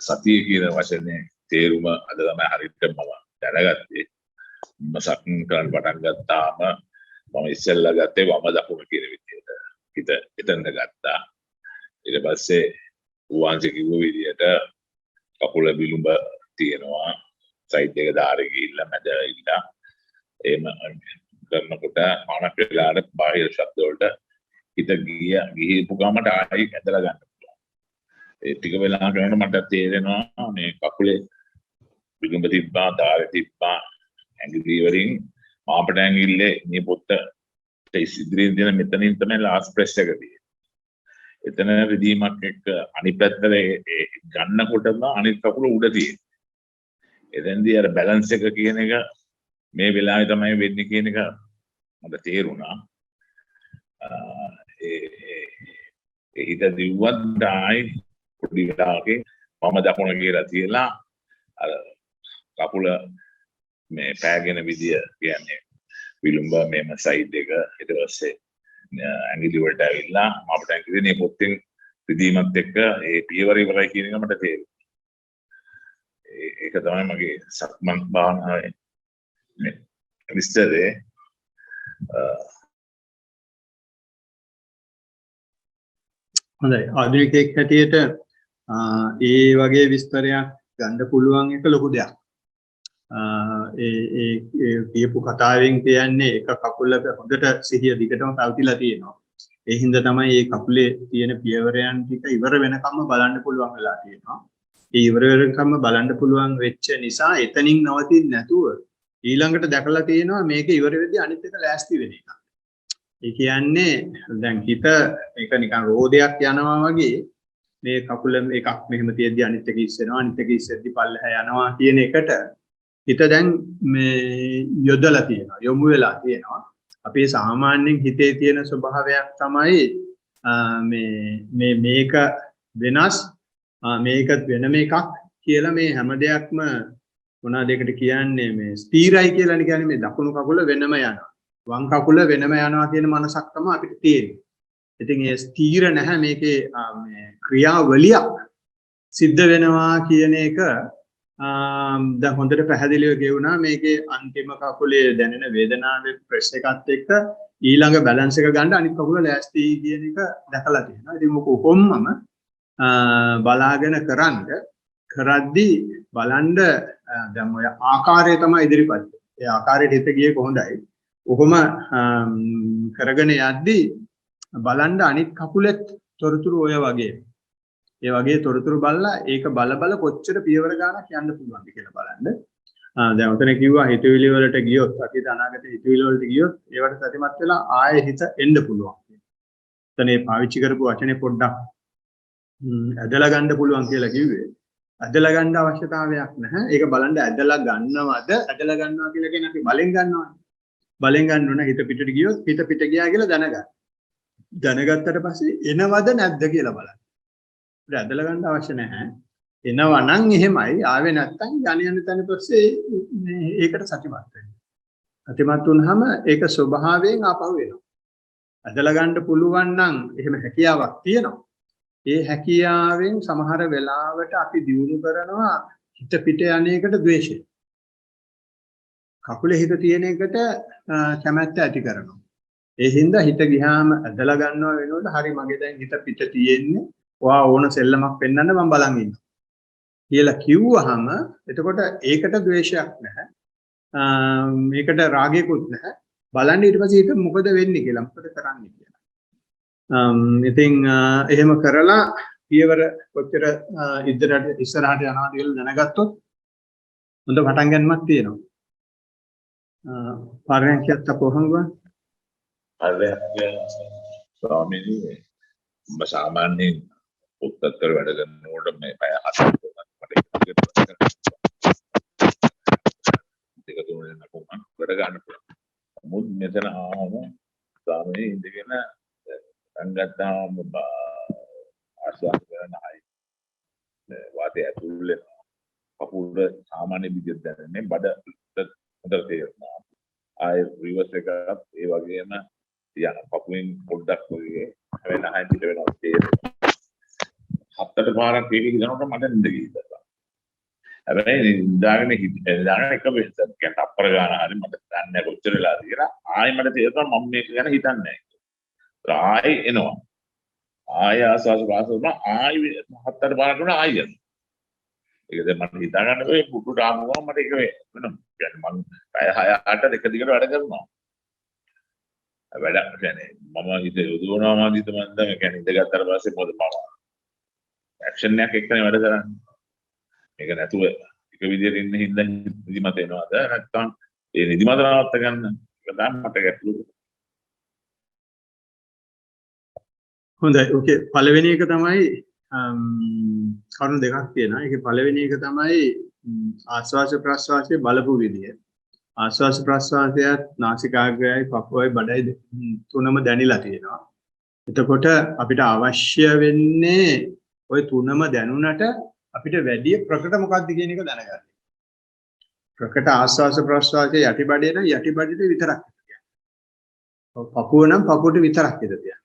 සතිය කියන වචනේ තේරුම අද තමයි හරියට මම දැනගත්තේ. මම සක්මන් කරන්න පටන් ගත්තාම මම ඉස්සෙල්ලා ගත්තේ වම දකුණ කියන විදිහට. හිත එතනට ගත්තා. ඊට පස්සේ වහන්සේ කිව්ව විදිහට කකුල බිලුඹ තියෙනවා. සයිඩ් එක දාරේ ගිහිල්ලා මැද ඉල්ලා එහෙම කරනකොට මානක් වෙලාවට බාහිර ශබ්ද වලට හිත ගිහිපු ගමට ආයෙ ඇදලා ගන්න පුළුවන්. ඒ ටික වෙලා කරනකොට මට තේරෙනවා මේ කකුලේ බිලුඹ තිබ්බා, දාරේ තිබ්බා, ඇඟිලි වලින් මාපට ඇඟිල්ලේ මේ පොත්ත ඉදිරියෙන් දෙන මෙතනින් තමයි ලාස්ට් ප්‍රෙස් එක තියෙන්නේ. එතන රිදීමක් එක්ක අනිත් පැත්තට ගන්නකොටම අනිත් කකුල උඩ තියෙන. එතෙන්දී අර බැලන්ස් එක කියන එක මේ වෙලාවේ තමයි වෙන්නේ කියන එක මට තේරුණා. ඒ හිත දිව්වත් ආයි පොඩි වෙලාවකින් මම දකුණ කියලා තියලා අර කකුල මේ පෑගෙන විදිය කියන්නේ විලුඹ මෙම සයිඩ් එක ඊට පස්සේ ඇඟිලි වලට ඇවිල්ලා අපිට ඇඟිලි මේ පොත්තෙන් රිදීමත් එක්ක ඒ පියවර ඉවරයි කියන එක මට තේරුණා. ඒක තමයි මගේ සක්මන් භාවනාවේ මේ විස්තරේ. හොඳයි. ආධුනිකයෙක් හැටියට ඒ වගේ විස්තරයක් ගන්න පුළුවන් එක ලොකු දෙයක්. ඒ කියපු කතාවෙන් කියන්නේ එක කකුලක හොඳට සිහිය දිගටම පැවතිලා තියෙනවා. ඒ හින්දා තමයි මේ කකුලේ තියෙන පියවරයන් ටික ඉවර වෙනකම්ම බලන්න පුළුවන් වෙලා තියෙනවා. ඒ ඉවර වෙනකම්ම බලන්න පුළුවන් වෙච්ච නිසා එතනින් නවතින්නේ නැතුව ඊළඟට දැකලා තියෙනවා මේක ඉවර වෙද්දී අනිත් එක ලෑස්ති වෙන එක. ඒ කියන්නේ දැන් හිත මේක නිකන් රෝදයක් යනවා වගේ මේ කකුල එකක් මෙහෙම තියෙද්දි අනිත් එක ඉස්සෙනවා අනිත් එක ඉස්සෙද්දි පල්ලෙහා යනවා කියන එකට හිත දැන් මේ යොදලා තියෙනවා යොමු වෙලා තියෙනවා. අපේ සාමාන්‍යයෙන් හිතේ තියෙන ස්වභාවයක් තමයි මේක වෙනස් මේකත් වෙනම එකක් කියලා මේ හැම දෙයක්ම මොනවාද ඒකට කියන්නේ මේ ස්ථිරයි කියලා කියන්නේ මේ දකුණු කකුල වෙනම යනවා වම් කකුල වෙනම යනවා කියන මනසක් තමයි අපිට තියෙන්නේ. ඉතින් ඒ ස්ථිර නැහැ මේකේ මේ ක්‍රියාවලියක් සිද්ධ වෙනවා කියන එක දැන් හොඳට පැහැදිලිව කියුණා. මේකේ අන්තිම කකුලේ දැනෙන වේදනාවේ ප්‍රෙස් එකත් එක්ක ඊළඟ බැලන්ස් එක ගන්න අනිත් කකුල ලෑස්ති කියන එක දැකලා තියෙනවා. ඉතින් මොක කොම්මම බලාගෙන කරද්දී බලන්න දැන් ඔය ආකාරය තමයි ඉදිරිපත්. ඒ ආකාරයට හිත ගියේ කොහොඳයි. කොහොම කරගෙන යද්දී බලන්න අනිත් කකුලෙත් තොරතුරු ඔය වගේ. ඒ වගේ තොරතුරු බලලා ඒක බල කොච්චර පියවර ගන්නක් යන්න පුළුවන්ද කියලා බලන්න. දැන් උතන කිව්වා හිතවිලි වලට ගියොත් අතීත අනාගත හිතවිලි වලට ගියොත් ඒවට සතිමත් වෙලා ආයෙ හිත එන්න පුළුවන්. එතන මේ පාවිච්චි කරපු වචනේ පොඩ්ඩක් ඇදලා ගන්න පුළුවන් කියලා කිව්වේ. ඇදලා ගන්න අවශ්‍යතාවයක් නැහැ. ඒක බලන්න ඇදලා ගන්නවද ඇදලා ගන්නවා කියලා කියන්නේ අපි බලෙන් ගන්නවානේ. බලෙන් ගන්න ඕන හිත පිටට ගියොත් හිත පිට ගියා කියලා දැනගන්න. දැනගත්තට පස්සේ එනවද නැද්ද කියලා බලන්න. ඒක ඇදලා ගන්න අවශ්‍ය නැහැ. එනවා නම් එහෙමයි. ආවේ නැත්තම් යණ තැන පස්සේ ඒකට සතිමත් වෙන්න. සතිමත් වුනහම ඒක ස්වභාවයෙන් ආපහු එනවා. ඇදලා ගන්න පුළුවන් නම් එහෙම හැකියාවක් තියෙනවා. ඒ හැකියාවෙන් සමහර වෙලාවට අපි දියුණු කරනවා හිත පිට යන්නේකට ද්වේෂය. කකුලේ හිත තියෙන එකට කැමැත්ත ඇති කරනවා. ඒ හින්දා හිත ගියාම ඇදලා ගන්නවා වෙනකොට හරි මගේ දැන් හිත පිට තියෙන්නේ. ඔයා ඕන සෙල්ලමක් පෙන්වන්න මම බලන් ඉන්නවා. කියලා කිව්වහම එතකොට ඒකට ද්වේෂයක් නැහැ. මේකට රාගයකුත් නැහැ. බලන්න ඊට පස්සේ හිත මොකද වෙන්නේ කියලා මොකද කරන්නේ කියලා. ඉතින් එහෙම කරලා පියවර කොච්චර ඉස්සරහට යනවාද කියලා දැනගත්තොත් හොඳ පටන් ගන්නමක් තියෙනවා. පරයන්කයත් අපොහංගුවන් පරයන්ක ස්වාමීනි මම සාමාන්‍යයෙන් උත්තර වැඩ කරනකොට මේ පැය 7ක් දෙක තුනෙන් නකුම වැඩ ගන්න පුළුවන්. මුත් මෙතන ආවම ස්වාමීනි ඉඳගෙන සංගතම ආශ්වාස කරනයි වාතය ඇතුල් වෙනවා. කකුල සාමාන්‍ය විදිහට දැනෙන්නේ බඩ හොඳට තේරෙනවා. ආයෙ රිවර්ස් එකක් ඒ වගේම යන කකුලෙන් පොඩ්ඩක් වගේ වෙන හැන්ඩිට වෙනවා තේරෙනවා. හත්තට පාරක් මේක ඉදනකොට මට නිද ගිහිල්ලා. හැබැයි දාගෙන එක වෙලක් කියන්නේ අපර ගන්න හරි මට දන්නේ කොච්චර වෙලාද කියලා ආයෙ මට තේරෙනවා මම මේක ගැන හිතන්නේ නැහැ. ආයෙ එනවා. ආයෙ ආස්වාද ප්‍රාසන ආයෙ හත්තට පාරක් වුණා ආයෙ යනවා. ඒක දැන් මට හිතා ගන්න බැහැ පුටුට ආවම මට ඒක වෙනවා. කියන්නේ මම පැය 6-8 දෙක දිගට වැඩ කරනවා. වැඩ කියන්නේ මම හිත යොදවනවා මම හිත මම දැන් කියන්නේ ඉඳගත්තට පස්සේ මොකද මම ඇක්ෂන් එකක් එක්කනේ වැඩ කරන්නේ. මේක නැතුව එක විදියට ඉන්න හින්දා නිදිමත එනවාද නැත්නම් ඒ නිදිමත නවත්ත ගන්න ඒක තමයි මට ගැටලුව. හොඳයි. ඕකේ පළවෙනි එක තමයි කරුණු දෙකක් තියෙනවා. ඒකේ පළවෙනි එක තමයි ආස්වාස ප්‍රස්වාසයේ බලපු විදිය. ආස්වාස ප්‍රස්වාසයත් නාසිකාග්‍රයයි පපුවයි බඩයි තුනම දැනිලා තියෙනවා. එතකොට අපිට අවශ්‍ය වෙන්නේ ওই තුනම දැනුණට අපිට වැඩි ප්‍රකට මොකක්ද කියන එක දැනගන්න. ප්‍රකට ආස්වාස ප්‍රස්වාසයේ යටිබඩේ නම් යටිබඩේට විතරක් කියන්නේ. පපුව නම් පපුවට විතරක් කියන්නේ.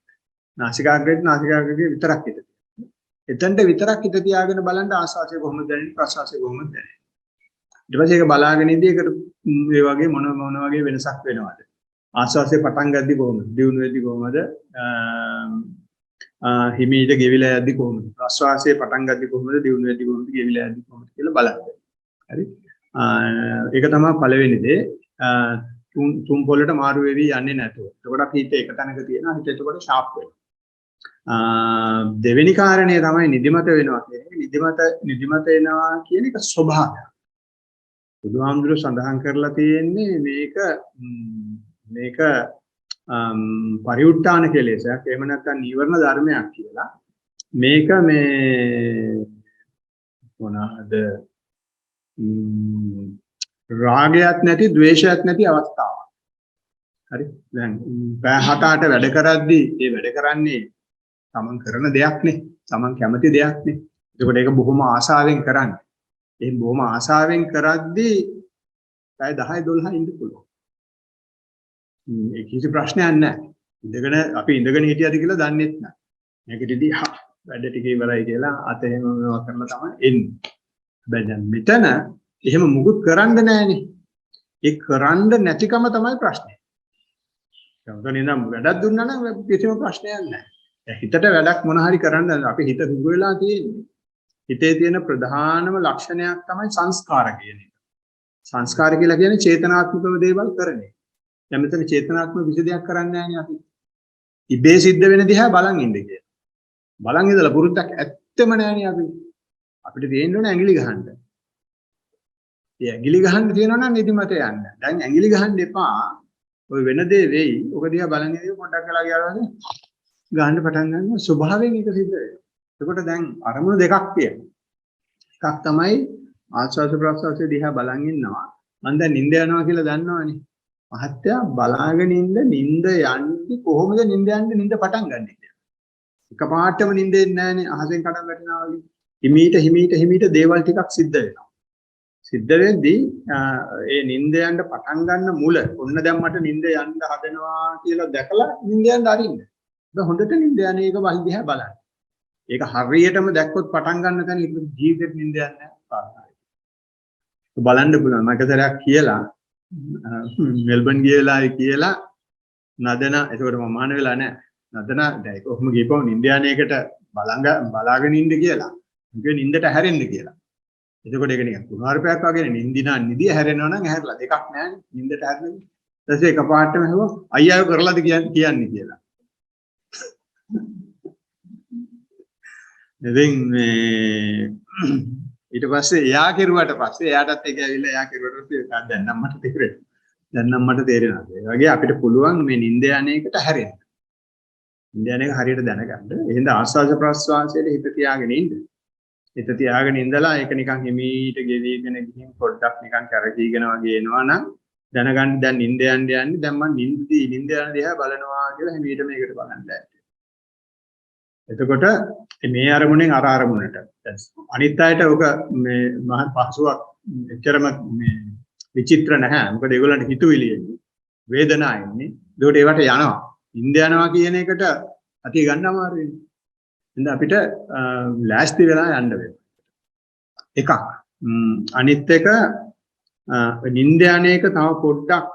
නාසිකාග්‍රේට නාසිකාග්‍රේ විතරක් හිත. එතනට විතරක් හිත තියාගෙන බලන්න ආස්වාසය කොහොමද දැනෙන්නේ ප්‍රස්වාසය කොහොමද දැනෙන්නේ. ඊට පස්සේ ඒක බලාගෙන ඉඳී ඒකට මේ වගේ මොන වගේ වෙනසක් වෙනවද? ආස්වාසය පටන් ගද්දි කොහොමද? දියුණු වෙද්දි කොහොමද? හිමීට ගෙවිලා යද්දි කොහොමද? ප්‍රස්වාසය පටන් ගද්දි කොහොමද? දියුණු වෙද්දි කොහොමද? ගෙවිලා යද්දි කොහොමද කියලා බලන්න. හරි? ඒක තමයි පළවෙනි දේ. තුන් පොළට මාරු වෙවි යන්නේ නැතුව. එතකොට අපි හිත එක තැනක තියෙනවා. හිත එතකොට ෂාප් වෙනවා. දෙවෙනි කාරණේ තමයි නිදිමත වෙනවා කියන්නේ. නිදිමත එනවා කියන එක ස්වභාවයක්. බුදුහාමුදුරුවෝ සඳහන් කරලා තියෙන්නේ මේක පරිඋත් ทาน කෙලෙසක්. එහෙම නැත්නම් නීවරණ ධර්මයක් කියලා. මේක මොනවාද? රාගයක් නැති ද්වේෂයක් නැති අවස්ථාවක්. හරි? දැන් පැය 7-8 වැඩ කරද්දී ඒ වැඩ කරන්නේ තමන් කරන දෙයක් නේ. තමන් කැමති දෙයක් නේ. ඒකට ඒක බොහොම ආශාවෙන් කරන්නේ. ඒ බොහොම ආශාවෙන් කරද්දී පැය 10-12 ඉන්න පුළුවන්. ඒ කිසි ප්‍රශ්නයක් නැහැ. අපි ඉඳගෙන හිටියද කියලා දන්නෙත් නැහැ. මේකෙදිදී වැඩ ටික ඉවරයි කියලා අතේම මේවා කරලා තමයි එන්නේ. හැබැයි දැන් මෙතන එහෙම මුකුත් කරන්න නැහැනේ. ඒ කරන්න නැතිකම තමයි ප්‍රශ්නේ. දැන් නම් වැඩක් දුන්නා නම් කිසිම ප්‍රශ්නයක් නැහැ. හිතට වැඩක් මොන හරි කරන්න අපි හිත හුඟ වෙලා තියෙන්නේ. හිතේ තියෙන ප්‍රධානම ලක්ෂණයක් තමයි සංස්කාර කියන එක. සංස්කාර කියලා කියන්නේ චේතනාත්මකව දේවල් කරන එක. දැන් මෙතන චේතනාත්මක විශ් දෙයක් කරන්නේ නැහැනේ අපි. ඉබේ සිද්ධ වෙන දිහා බලන් ඉන්න කියලා. බලන් ඉඳලා පුරුද්දක් ඇත්තම නැහැනේ අපි. අපිට තියෙන්න ඕනේ ඇඟිලි ගහන්න. ඒ ඇඟිලි ගහන්න තියෙනවා නම් නිදිමත යන්න. දැන් ඇඟිලි ගහන්න එපා. ඔය වෙන දේ වෙයි. ඔක දිහා බලන් ඉඳලා පොඩ්ඩක් වෙලා ගියාම ගහන්න පටන් ගන්නවා ස්වභාවයෙන් ඒක සිද්ධ වෙනවා. එතකොට දැන් අරමුණු දෙකක් තියෙනවා. එකක් තමයි ආස්වාද ප්‍රසවාසයේ දිහා බලන් ඉන්නවා. මම දැන් නිින්ද යනවා කියලා දන්නවනේ. මහත්තයා බලාගෙන ඉන්න නිින්ද යන්නේ කොහොමද නිින්ද යන්නේ නිින්ද පටන් ගන්නෙ කියලා. එකපාරටම නිින්ද එන්නේ නැහනේ අහසෙන් කඩන් වැටෙනවා වගේ. හිමීට දේවල් ටිකක් සිද්ධ වෙනවා. සිද්ධ වෙද්දී ඒ නිින්ද යන්න පටන් ගන්න මුල ඔන්න දැන් මට නිින්ද යන්න හදනවා කියලා දැකලා නිින්ද යන්න අරින්න. දැන් හොඳට නිින්ද යන එක වල් දිහා බලන්න. ඒක හරියටම දැක්කොත් පටන් ගන්න තැන ජීවිතෙත් නිින්ද යන්නේ නැහැ. බලන්න පුළුවන්. මම එකතරයක් කියලා මෙල්බන් ගියලායි කියලා නදන ඒකට මම මාන වෙලා නැහැ. නදන දැන් කොහොම ගිහපුවම නිින්ද යන එකට බලාගෙන ඉන්න කියලා. ඒක නිින්දට හැරෙන්න කියලා. එතකොට ඒක නිකන් කුණාරපයක් වගේ නිින්දිනා නිදිය හැරෙනවා නම් හැරලා දෙකක් නැහැනේ නිින්දට හැරෙන්නේ. ඊට පස්සේ එකපාරටම හැවුවා අයියා කරලාද කියන්නේ කියලා. ඉතින් ඊට පස්සේ එයා කෙරුවට පස්සේ එයාටත් ඒක ඇවිල්ලා එයා කෙරුවට පස්සේ දැන් නම් මට තේරෙනවා. දැන් නම් මට තේරෙනවා. ඒ වගේ අපිට පුළුවන් මේ නිින්ද යන එකට හැරෙන්න. නිින්ද යන එක හරියට දැනගන්න. එහෙනම් ආස්වාද ප්‍රස්වාසයේ හිත තියාගෙන ඉන්න. හිත තියාගෙන ඉඳලා ඒක නිකන් හිමීට ගෙවිගෙන ගිහින් පොඩ්ඩක් නිකන් කැරකීගෙන වගේ එනවා නම් දැනගන්න දැන් නිින්ද යන්නේ දැන් මම නිින්ද යන දිහා බලනවා කියලා හිමීට මේකට බලන්න බැහැ. එතකොට මේ අරමුණෙන් අර අරමුණට අනිත් අයට ඔක මේ මහ පහසුවක් එච්චරම මේ විචිත්‍ර නැහැ. මොකද ඒගොල්ලන්ට හිතුවිලි එන්නේ වේදනාව එන්නේ. ඒකට ඒවට යනවා. නිින්ද යනවා කියන එකට අතිය ගන්න අමාරුයි. එහෙනම් අපිට ලෑස්ති වෙලා යන්න වෙනවා. එකක්. අනිත් එක නිින්ද යන එක තව පොඩ්ඩක්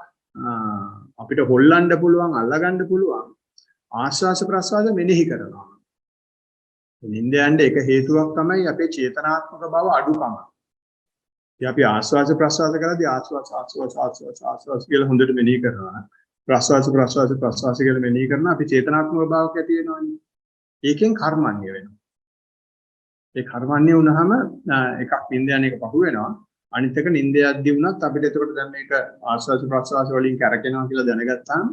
අපිට හොල්ලන්න පුළුවන් අල්ලගන්න පුළුවන් ආස්වාස ප්‍රසවාස මෙනෙහි කරනවා. නිින්ද යන්න එක හේතුවක් තමයි අපේ චේතනාත්මක බව අඩුකම. ඉතින් අපි ආස්වාස ප්‍රසවාස කරද්දී ආස්වාස කියලා හොඳට මෙනෙහි කරනවා. ප්‍රසවාස කියලා මෙනෙහි කරනවා අපි චේතනාත්මක බවක් ඇති වෙනවනේ. ඒකෙන් කර්මන්නේ වෙනවා. ඒ කර්මන්නේ වුණාම එකක් නිින්ද යන එක පහු වෙනවා. අනිත් එක නිින්ද යද්දී වුණත් අපිට එතකොට දැන් මේක ආස්වාස ප්‍රසවාස වලින් කරකිනවා කියලා දැනගත්තාම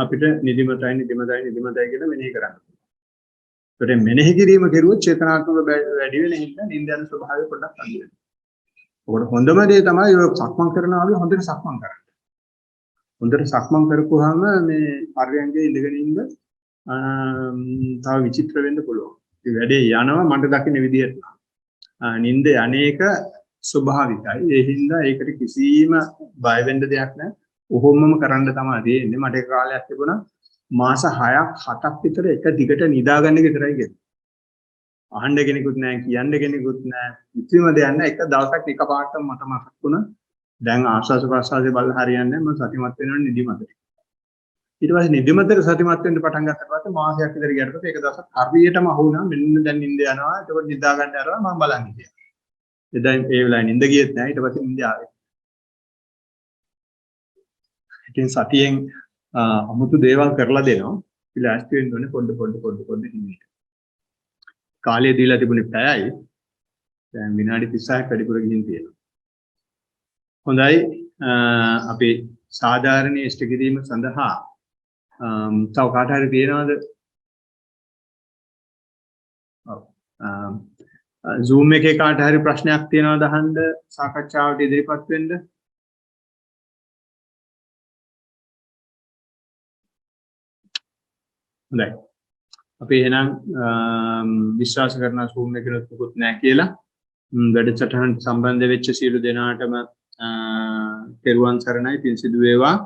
අපිට නිදිමතයි කියලා මෙනෙහි කරන්න පුළුවන්. ඒකට මෙනෙහි කිරීම කෙරුවොත් චේතනාත්මක වැඩි වෙන හින්දා නිින්ද යන ස්වභාවය පොඩ්ඩක් අඩු වෙනවා. ඔකට හොඳම දේ තමයි ඔය සක්මන් කරනවා වගේ හොඳට සක්මන් කරන්න. හොඳට සක්මන් කරපුවාම මේ පර්යංගයේ ඉඳගෙන ඉන්න තව විචිත්‍ර වෙන්න පුළුවන්. ඒ වැඩේ යනවා මට දකින්න විදියට. නිින්ද අනේක ස්වභාවිකයි. ඒ හින්දා ඒකට කිසිම බය වෙන්න දෙයක් නැහැ. ඔහොමම කරන්න තමයි තියෙන්නේ. මට ඒ කාලයක් තිබුණා මාස 6ක් 7ක් විතර එක දිගට නිදාගන්න විතරයි ගෙදර. අහන්න කෙනෙකුත් නැහැ, කියන්න කෙනෙකුත් නැහැ. කිසිම දෙයක් නැහැ. එක දවසක් එකපාරටම මට මතක් වුණා දැන් ආශ්වාස ප්‍රශ්වාසයේ බල හරියන්නේ නැහැ. මම සතිමත් වෙනවා නිදිමතට. ඊට පස්සේ නිදිමතට සතිමත් වෙන්න පටන් ගත්තා පස්සේ මාසයක් විතර ගියාට පස්සේ ඒක දවසක් හරියටම අහුණා. මෙන්න දැන් නිින්ද යනවා. ඒකෝට නිදා ගන්න යනවා මම බලන් හිටියා. එදා ඒ වෙලාවේ නිින්ද ගියෙත් නැහැ. ඊට පස්සේ නිින්ද ආවේ. ඉතින් සතියෙන් අමුතු දේවල් කරලා දෙනවා. ඉලාස්ටි වෙන්න ඕනේ පොඩ හිමීට. කාලය දීලා තිබුණේ පැයයි. දැන් විනාඩි 36ක් වැඩිපුර ගිහින් තියෙනවා. හොඳයි. අපි සාධාරණ ඉෂ්ට කිරීම සඳහා තව කාට හරි තියෙනවද? Zoom එකේ කාට හරි ප්‍රශ්නයක් තියෙනවද අහන්න සාකච්ඡාවට ඉදිරිපත් වෙන්න? හොඳයි. අපි එහෙනම් විශ්වාස කරන Zoom එකේ මොකුත් නැහැ කියලා වැඩසටහනට සම්බන්ධ වෙච්ච සියලු දෙනාටම තෙරුවන් සරණයි පින් සිදු වේවා.